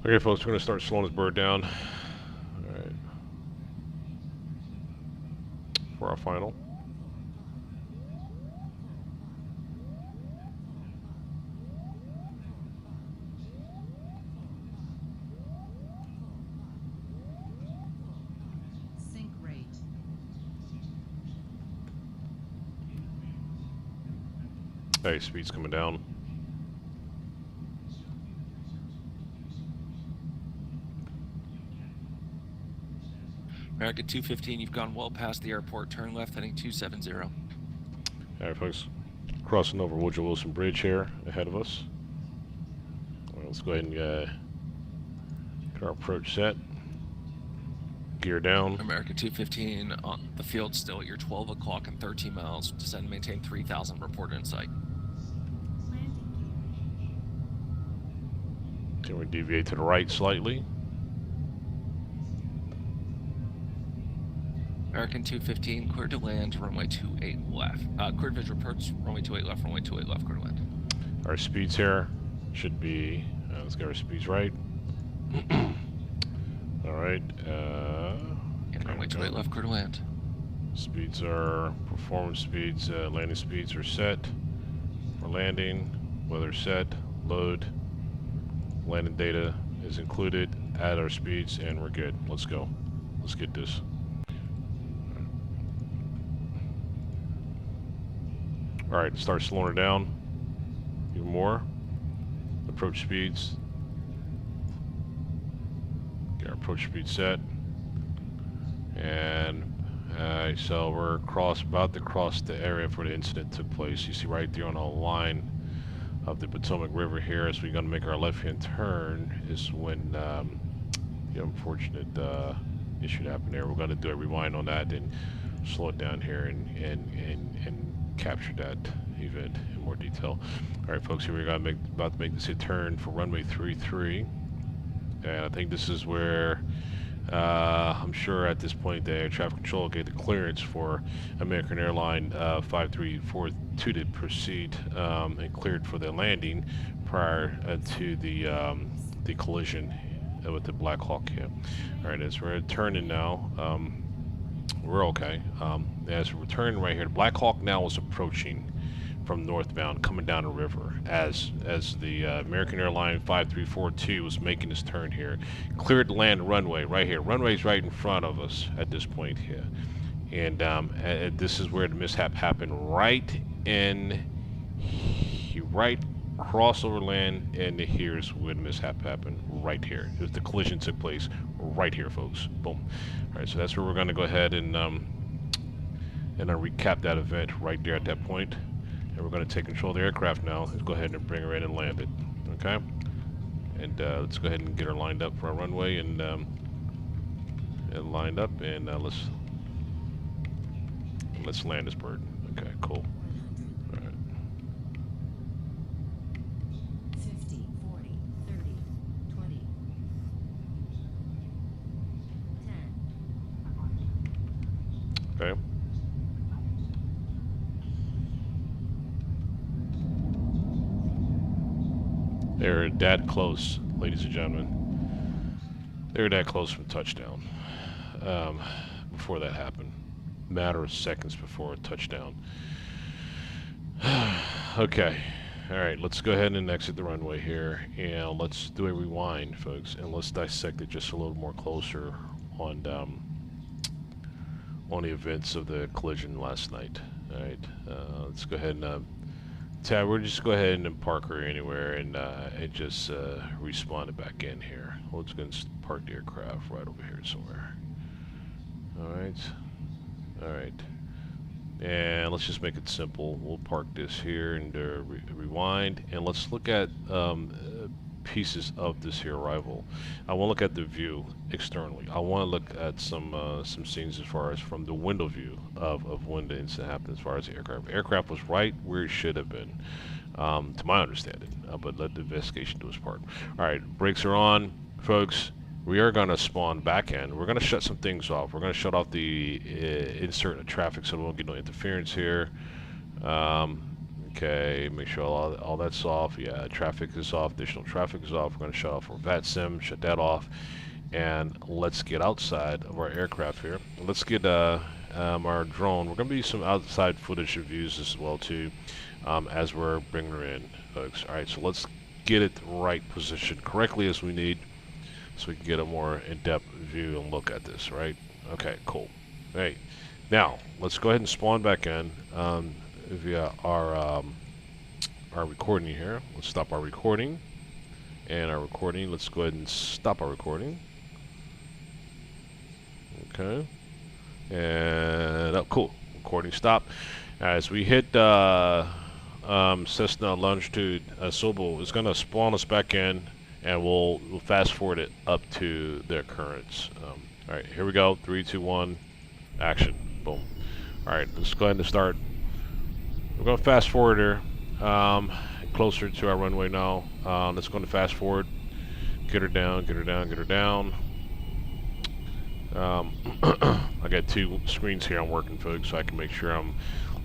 Okay, folks, we're going to start slowing this bird down. Alright. For our final. Sync rate. Hey, speed's coming down. American 215, you've gone well past the airport. Turn left heading 270. Alright, folks. Crossing over Woodrow Wilson Bridge here ahead of us. Alright, let's go ahead and get our approach set. Gear down. American 215 on the field still at your 12 o'clock and 13 miles. Descend and maintain 3,000. Reported in sight. Can we deviate to the right slightly? American 215, clear to land, runway 28 left. Cleared visual approach, runway 28 left, runway 28 left, clear to land. Our speeds here should be, let's get our speeds right. Alright, And runway 28 left, clear to land. Speeds are, performance speeds, landing speeds are set for landing, weather set, load, landing data is included, add our speeds, and we're good. Let's go. Let's get this. Alright, start slowing her down even more. Approach speeds. Get our approach speed set. And so we're about to cross the area where the incident took place. You see right there on the line of the Potomac River here, as we're going to make our left-hand turn, is when the unfortunate issue happened there. We're going to do a rewind on that and slow it down here and capture that event in more detail. All right, folks, here we're about to make this a turn for runway 33, and I think this is where I'm sure at this point the air traffic control gave the clearance for American Airline 5342 to proceed and cleared for the landing prior to the collision with the Black Hawk here. All right, as we're turning now, we're okay. As we're turning right here, the Black Hawk now is approaching from northbound, coming down the river as the American Airline 5342 was making this turn here. Cleared the land runway right here. Runway's right in front of us at this point here. And this is where the mishap happened, right crossover land, and here's where the mishap happened, right here. The collision took place right here, folks. Boom. All right, so that's where we're going to go ahead and recap that event right there at that point. And we're going to take control of the aircraft now. Let's go ahead and bring her in and land it. Okay? And let's go ahead and get her lined up for our runway and lined up, and let's land this bird. Okay, cool. All right. 50, 40, 30, 20, 10. Okay. They're that close, ladies and gentlemen. They're that close from touchdown. Before that happened. Matter of seconds before touchdown. Okay. Alright, let's go ahead and exit the runway here. And let's do a rewind, folks. And let's dissect it just a little more closer on the events of the collision last night. Alright, let's go ahead and Tab, we'll just go ahead and park her anywhere and just respawn it back in here. Let's go and park the aircraft right over here somewhere. Alright. Alright. And let's just make it simple. We'll park this here and rewind. And let's look at pieces of this here arrival. I want to look at the view externally. I want to look at some scenes as far as from the window view of when the incident happened as far as the aircraft. The aircraft was right where it should have been, to my understanding, but let the investigation do its part. Alright, brakes are on, folks. We are going to spawn back in. We're going to shut some things off. We're going to shut off the insert of traffic so we won't get no interference here. Okay, make sure all that's off. Yeah, traffic is off, additional traffic is off. We're going to shut off our VAT sim, shut that off. And let's get outside of our aircraft here. Let's get our drone. We're going to be some outside footage of views as well too, as we're bringing her in, folks. Alright, so let's get it right positioned correctly as we need, so we can get a more in-depth view and look at this, right? Okay, cool. Hey, now let's go ahead and spawn back in via our recording here. Let's stop our recording and our recording. Let's go ahead and stop our recording. Okay, and oh, cool. Recording stopped. As we hit Cessna Longitude, Sobel is going to spawn us back in, and we'll fast forward it up to the occurrence. All right, here we go. 3, 2, 1, action. Boom. All right, let's go ahead and start. We're going to fast forward here, closer to our runway now. Let's go to fast forward. Get her down, get her down, get her down. I got 2 screens here I'm working, folks, so I can make sure I'm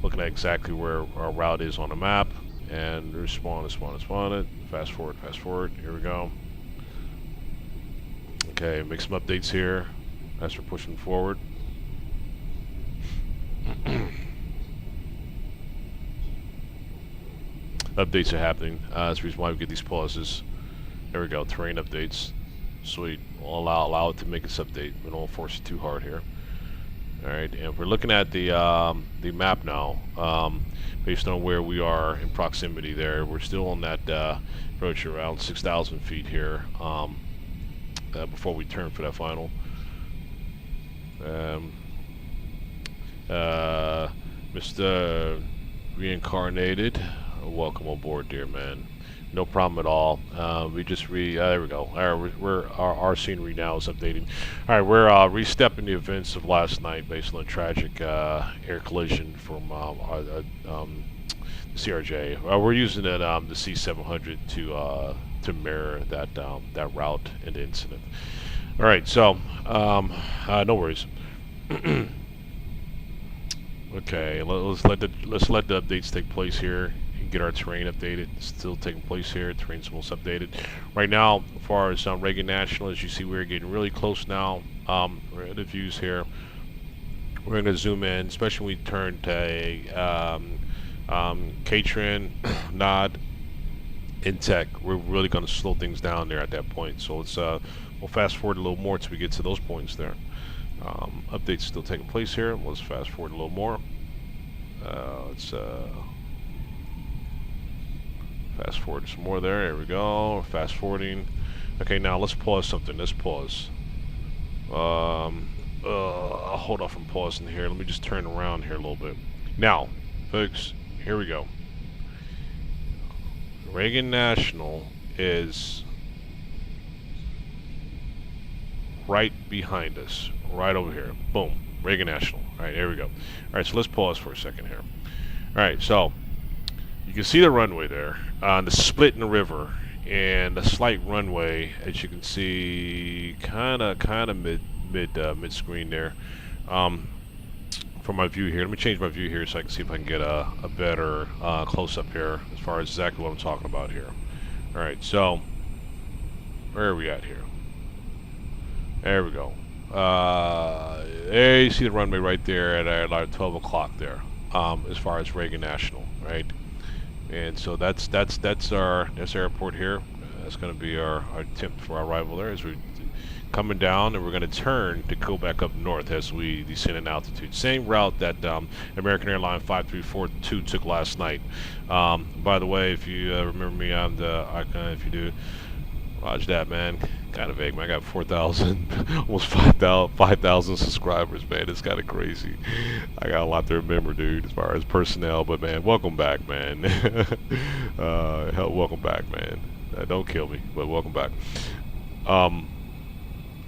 looking at exactly where our route is on the map. And respawn it. Fast forward, fast forward. Here we go. Okay, make some updates here as we're pushing forward. Updates are happening. That's the reason why we get these pauses. There we go, terrain updates. Sweet. We'll allow it to make its update. We don't force it too hard here. Alright, and we're looking at the map now. Based on where we are in proximity there, we're still on that approach around 6,000 feet here before we turn for that final. Mr. Reincarnated, welcome aboard, dear man. No problem at all. We just there we go. Our scenery now is updating. All right, we're restepping the events of last night based on a tragic air collision from the CRJ. We're using it, the C700 to mirror that route and the incident. All right, so no worries. Okay, let's let the updates take place here. Get our terrain updated. It's still taking place here. Terrain's almost updated. Right now, as far as Reagan National, as you see, we're getting really close now. We're at the views here. We're going to zoom in, especially when we turn to Catron, Nod, and Tech. We're really going to slow things down there at that point. So let's we'll fast forward a little more until we get to those points there. Updates still taking place here. Let's fast forward a little more. Let's fast forward some more there. There we go. Fast forwarding. Okay, now let's pause something. Let's pause. I'll hold off from pausing here. Let me just turn around here a little bit. Now, folks, here we go. Reagan National is right behind us. Right over here. Boom. Reagan National. Alright, here we go. Alright, so let's pause for a second here. Alright, so you can see the runway there, the split in the river, and a slight runway, as you can see, kind of mid screen there. From my view here, let me change my view here so I can see if I can get a better close up here as far as exactly what I'm talking about here. All right, so where are we at here? There we go. There you see the runway right there at like 12 o'clock there. As far as Reagan National, right? And so that's our airport here. That's going to be our attempt for our arrival there as we're coming down, and we're going to turn to go back up north as we descend in altitude. Same route that American Airline 5342 took last night. By the way, if you remember me, I'm the icon. If you do, watch that, man. Kind of vague, man. I got 4,000, almost 5,000 subscribers, man. It's kind of crazy. I got a lot to remember, dude, as far as personnel. But man, welcome back, man. Welcome back, man. Don't kill me, but welcome back. All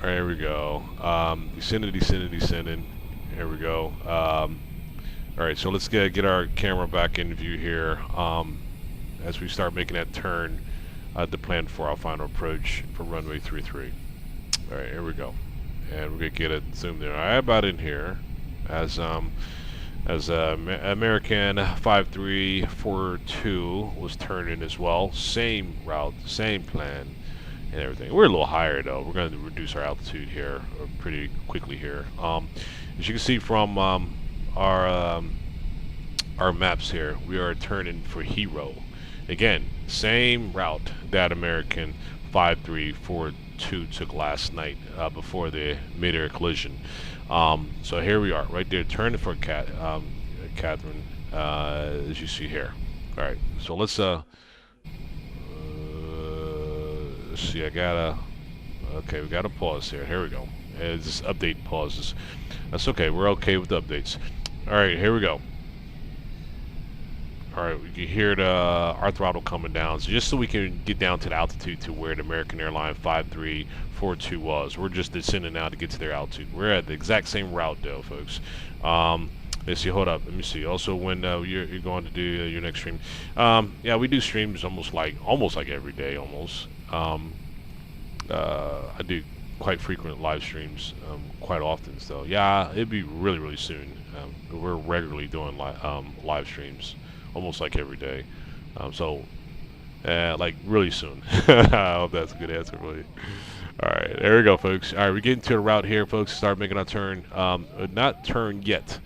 right, here we go. Descending. Here we go. All right, so let's get our camera back in view here as we start making that turn. The plan for our final approach for runway 33. All right, here we go, and we're gonna get it zoomed in. All right, about in here as American 5342 was turning as well. Same route, same plan, and everything. We're a little higher though. We're going to reduce our altitude here pretty quickly here. As you can see from our maps here, we are turning for Hero. Again, same route that American 5342 took last night before the midair collision. So here we are, right there, turning for Catherine, as you see here. All right, so let's see. We gotta pause here. Here we go. This update pauses. That's okay. We're okay with the updates. All right, here we go. All right, we can hear our throttle coming down. So just so we can get down to the altitude to where the American Airline 5342 was. We're just descending now to get to their altitude. We're at the exact same route though, folks. Let's see, hold up, let me see. Also, when you're going to do your next stream. Yeah, we do streams almost like every day, almost. I do quite frequent live streams, quite often, so yeah, it'd be really soon. We're regularly doing live streams. Almost like every day. So like really soon. I hope that's a good answer for you. All right, there we go, folks. All right, we're getting to the route here, folks. Start making our turn. Not turn yet,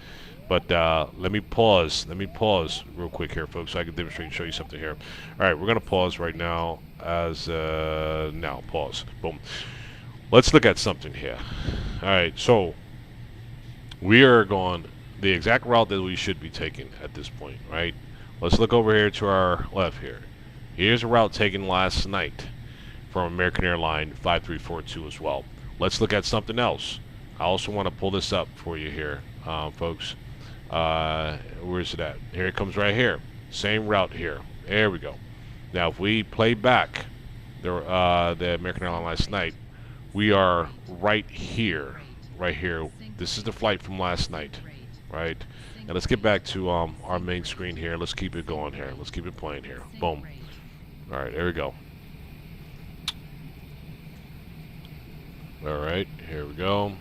but let me pause. Let me pause real quick here, folks, so I can demonstrate and show you something here. All right, we're gonna pause right now. As now, pause. Boom. Let's look at something here. All right, so we are going the exact route that we should be taking at this point, right? Let's look over here to our left here. Here's a route taken last night from American Airline 5342 as well. Let's look at something else. I also want to pull this up for you here, folks. Where's it at? Here it comes right here. Same route here. There we go. Now, if we play back the American Airline last night, we are right here. Right here. This is the flight from last night, right? And let's get back to our main screen here. Let's keep it going here. Let's keep it playing here. Boom. All right, there we go. All right, here we go.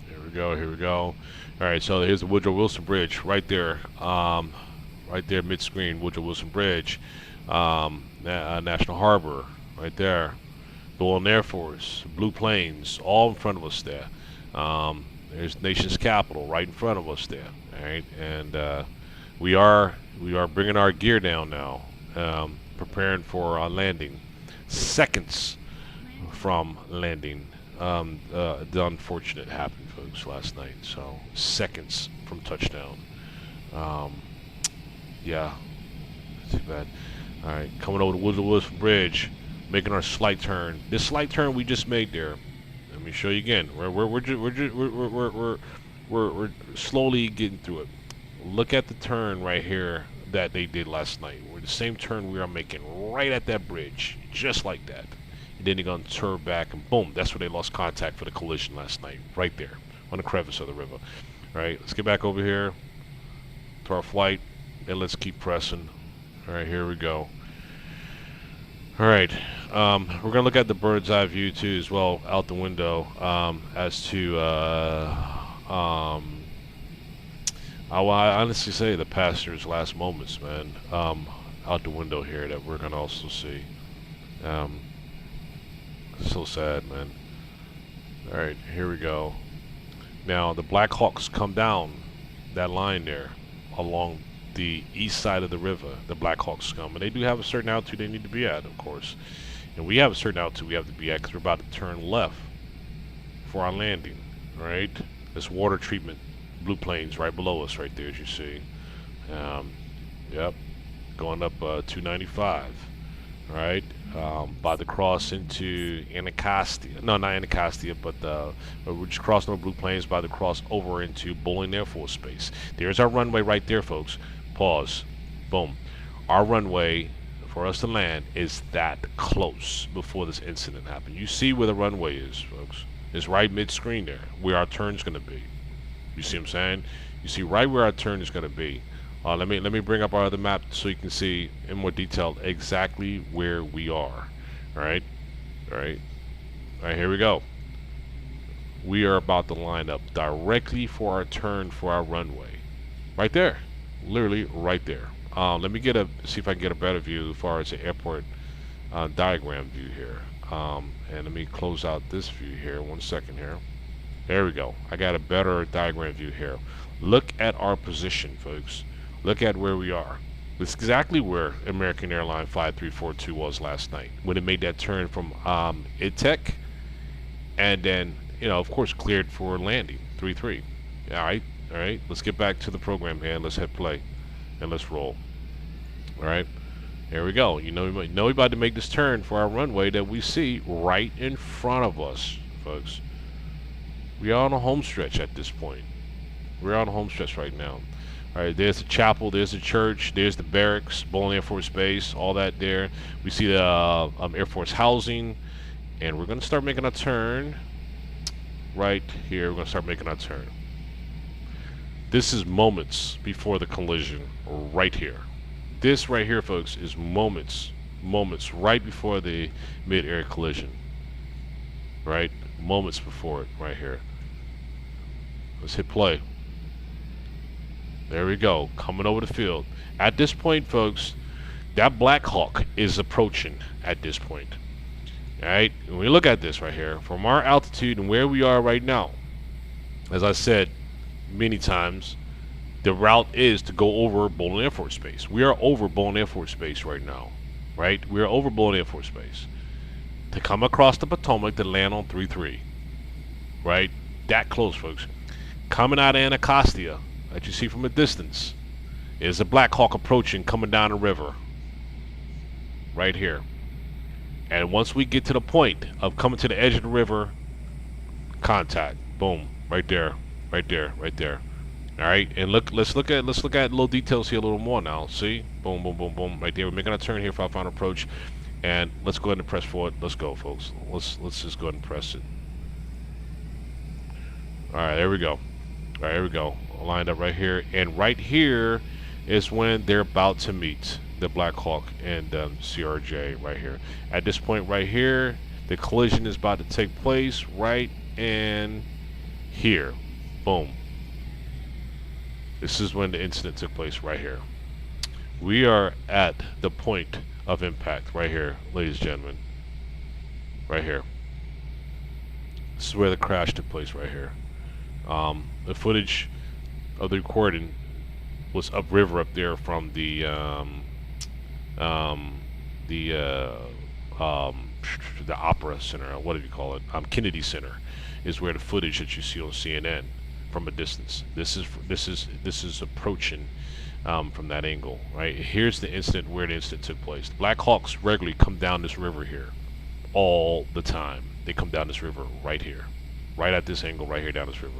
Here we go. Here we go. All right, so here's the Woodrow Wilson Bridge right there. Right there, mid-screen, Woodrow Wilson Bridge. National Harbor right there. Golden Air Force, Blue Plains, all in front of us there. There's nation's capital right in front of us there. All right, and we are bringing our gear down now, preparing for our landing. Seconds from landing, the unfortunate happened, folks, last night. So seconds from touchdown. Yeah, too bad. All right, coming over to Woodrow Wilson Bridge, making our slight turn. This slight turn we just made there. Let me show you again. We're slowly getting through it. Look at the turn right here that they did last night. We're the same turn we are making right at that bridge, just like that. And then they're gonna turn back and boom, that's where they lost contact for the collision last night, right there on the crevice of the river. All right, let's get back over here to our flight and let's keep pressing. All right, here we go. All right, we're gonna look at the bird's eye view too as well out the window as to I honestly say the passenger's last moments, man, out the window here that we're gonna also see. So sad, man. All right, here we go. Now the Black Hawks come down that line there along the east side of the river. The Black Hawks come, and they do have a certain altitude they need to be at, of course. And we have a certain altitude we have to be at because we're about to turn left for our landing. All right, this water treatment, Blue Plains right below us, right there, as you see. Yep, going up 295. All right, by the cross into Anacostia. No, not Anacostia, but we're just crossing over Blue Plains by the cross over into Bowling Air Force Base. There's our runway right there, folks. Pause. Boom. Our runway for us to land is that close before this incident happened. You see where the runway is, folks. It's right mid-screen there, where our turn's going to be. You see what I'm saying? You see right where our turn is going to be. Let me bring up our other map so you can see in more detail exactly where we are. All right, all right, all right. Here we go. We are about to line up directly for our turn for our runway. Right there, literally right there. Let me see if I can get a better view as far as the airport diagram view here. And let me close out this view here. 1 second here. There we go. I got a better diagram view here. Look at our position, folks. Look at where we are. This is exactly where American Airline 5342 was last night when it made that turn from ITEC, and then, you know, of course, cleared for landing 3-3. All right, all right. Let's get back to the program here. Let's hit play, and let's roll. All right, here we go. You know, we're about to make this turn for our runway that we see right in front of us, folks. We are on a home stretch at this point. We're on a home stretch right now. All right, there's the chapel, there's the church, there's the barracks, Bowling Air Force Base, all that there. We see the Air Force housing, and we're going to start making a turn right here. We're going to start making our turn. This is moments before the collision right here. This right here, folks, is moments right before the mid-air collision. Right? Moments before it right here. Let's hit play. There we go, coming over the field. At this point, folks, That Black Hawk is approaching at this point. Alright, when we look at this right here, from our altitude and where we are right now, as I said many times, the route is to go over Bolin Air Force Base. We are over Bolin Air Force Base right now. Right? We are over Bolin Air Force Base. To come across the Potomac to land on 3-3. Right? That close, folks. Coming out of Anacostia, that you see from a distance, is a Black Hawk approaching, coming down the river. Right here. And once we get to the point of coming to the edge of the river, contact. Boom. Right there. Right there. Right there. Alright, and let's look at little details here a little more now. See? Boom, boom, boom, boom. Right there. We're making a turn here for our final approach. And let's go ahead and press forward. Let's go, folks. Let's just go ahead and press it. Alright, there we go. Alright, there we go. Lined up right here. And right here is when they're about to meet the Black Hawk and CRJ right here. At this point right here, the collision is about to take place right in here. Boom. This is when the incident took place right here. We are at the point of impact right here, ladies and gentlemen. Right here. This is where the crash took place right here. The footage of the recording was upriver up there from the Opera Center, what do you call it? Kennedy Center is where the footage that you see on CNN from a distance. This is approaching from that angle, right? Here's the incident where the incident took place. The Black Hawks regularly come down this river here all the time. They come down this river right here, right at this angle right here down this river.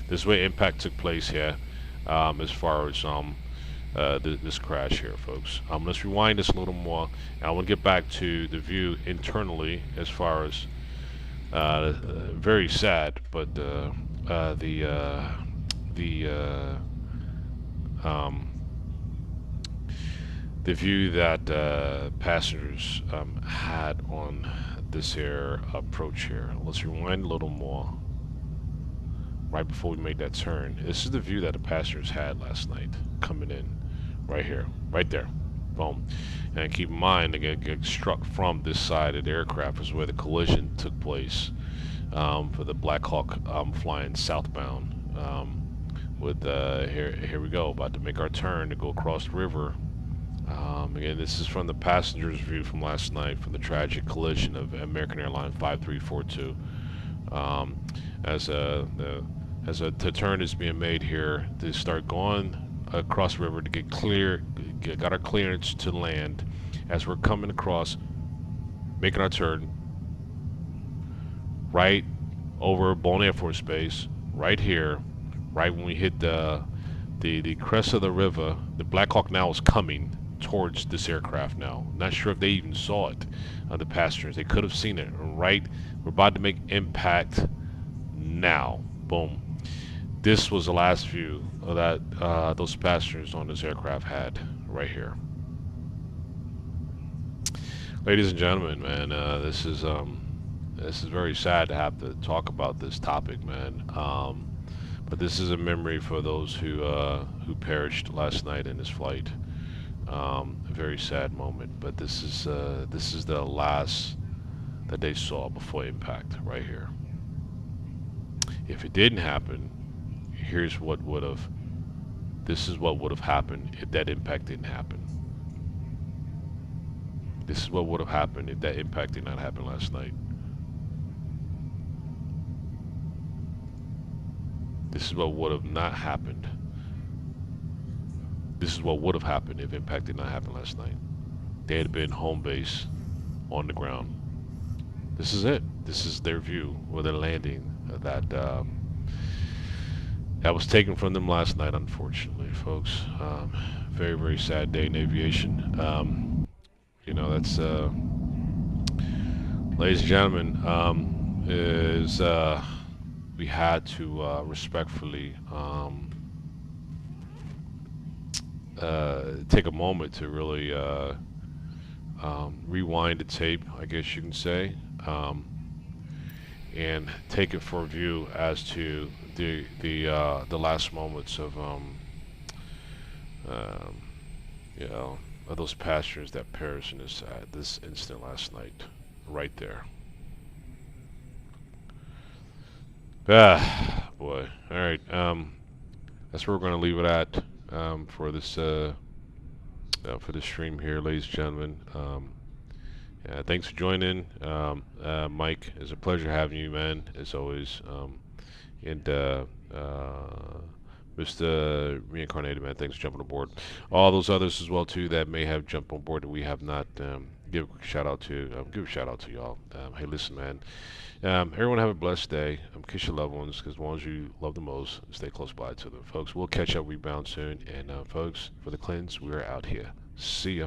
This is where impact took place here, as far as this crash here, folks. Let's rewind this a little more. And I want to get back to the view internally as far as very sad, but the view that passengers had on this air approach here. Let's rewind a little more. Right before we made that turn, this is the view that the passengers had last night coming in. Right here, right there, boom. And keep in mind, they get struck from this side of the aircraft is where the collision took place for the Black Hawk flying southbound. With here we go, about to make our turn to go across the river. Again, this is from the passenger's view from last night, from the tragic collision of American Airline 5342. As a turn is being made here to start going across the river to get clear, got our clearance to land. As we're coming across, making our turn, right over Bolin Air Force Base, right here, right when we hit the crest of the river. The Black Hawk now is coming towards this aircraft now. Not sure if they even saw it, the passengers. They could have seen it. Right, we're about to make impact now. Boom. This was the last view of that those passengers on this aircraft had right here. Ladies and gentlemen, man, this is very sad to have to talk about this topic, man. But this is a memory for those who perished last night in this flight. A very sad moment, but this is the last that they saw before impact right here. If it didn't happen, here's what would have. This is what would have happened if that impact didn't happen. This is what would have happened if that impact did not happen last night. This is what would have not happened. This is what would have happened if impact did not happen last night. They had been home base on the ground. This is it. This is their view where they're landing. That was taken from them last night, unfortunately, folks. Very, very sad day in aviation. You know, that's, ladies and gentlemen, we had to respectfully take a moment to really rewind the tape, I guess you can say, and take it for a view as to the last moments of you know, of those passengers that perished in this incident last night, right there. Ah, boy. All right. That's where we're going to leave it at for this stream here, ladies and gentlemen. Thanks for joining, Mike. It's a pleasure having you, man, as always. And Mr. Reincarnated, man, thanks for jumping aboard. All those others as well too that may have jumped on board that we have not. Give a shout out to. Give a shout out to y'all. Hey, listen, man. Everyone have a blessed day. Kiss your loved ones, because the ones you love the most, stay close by to them, folks. We'll catch up, rebound soon, and folks, for the cleanse, we are out here. See ya.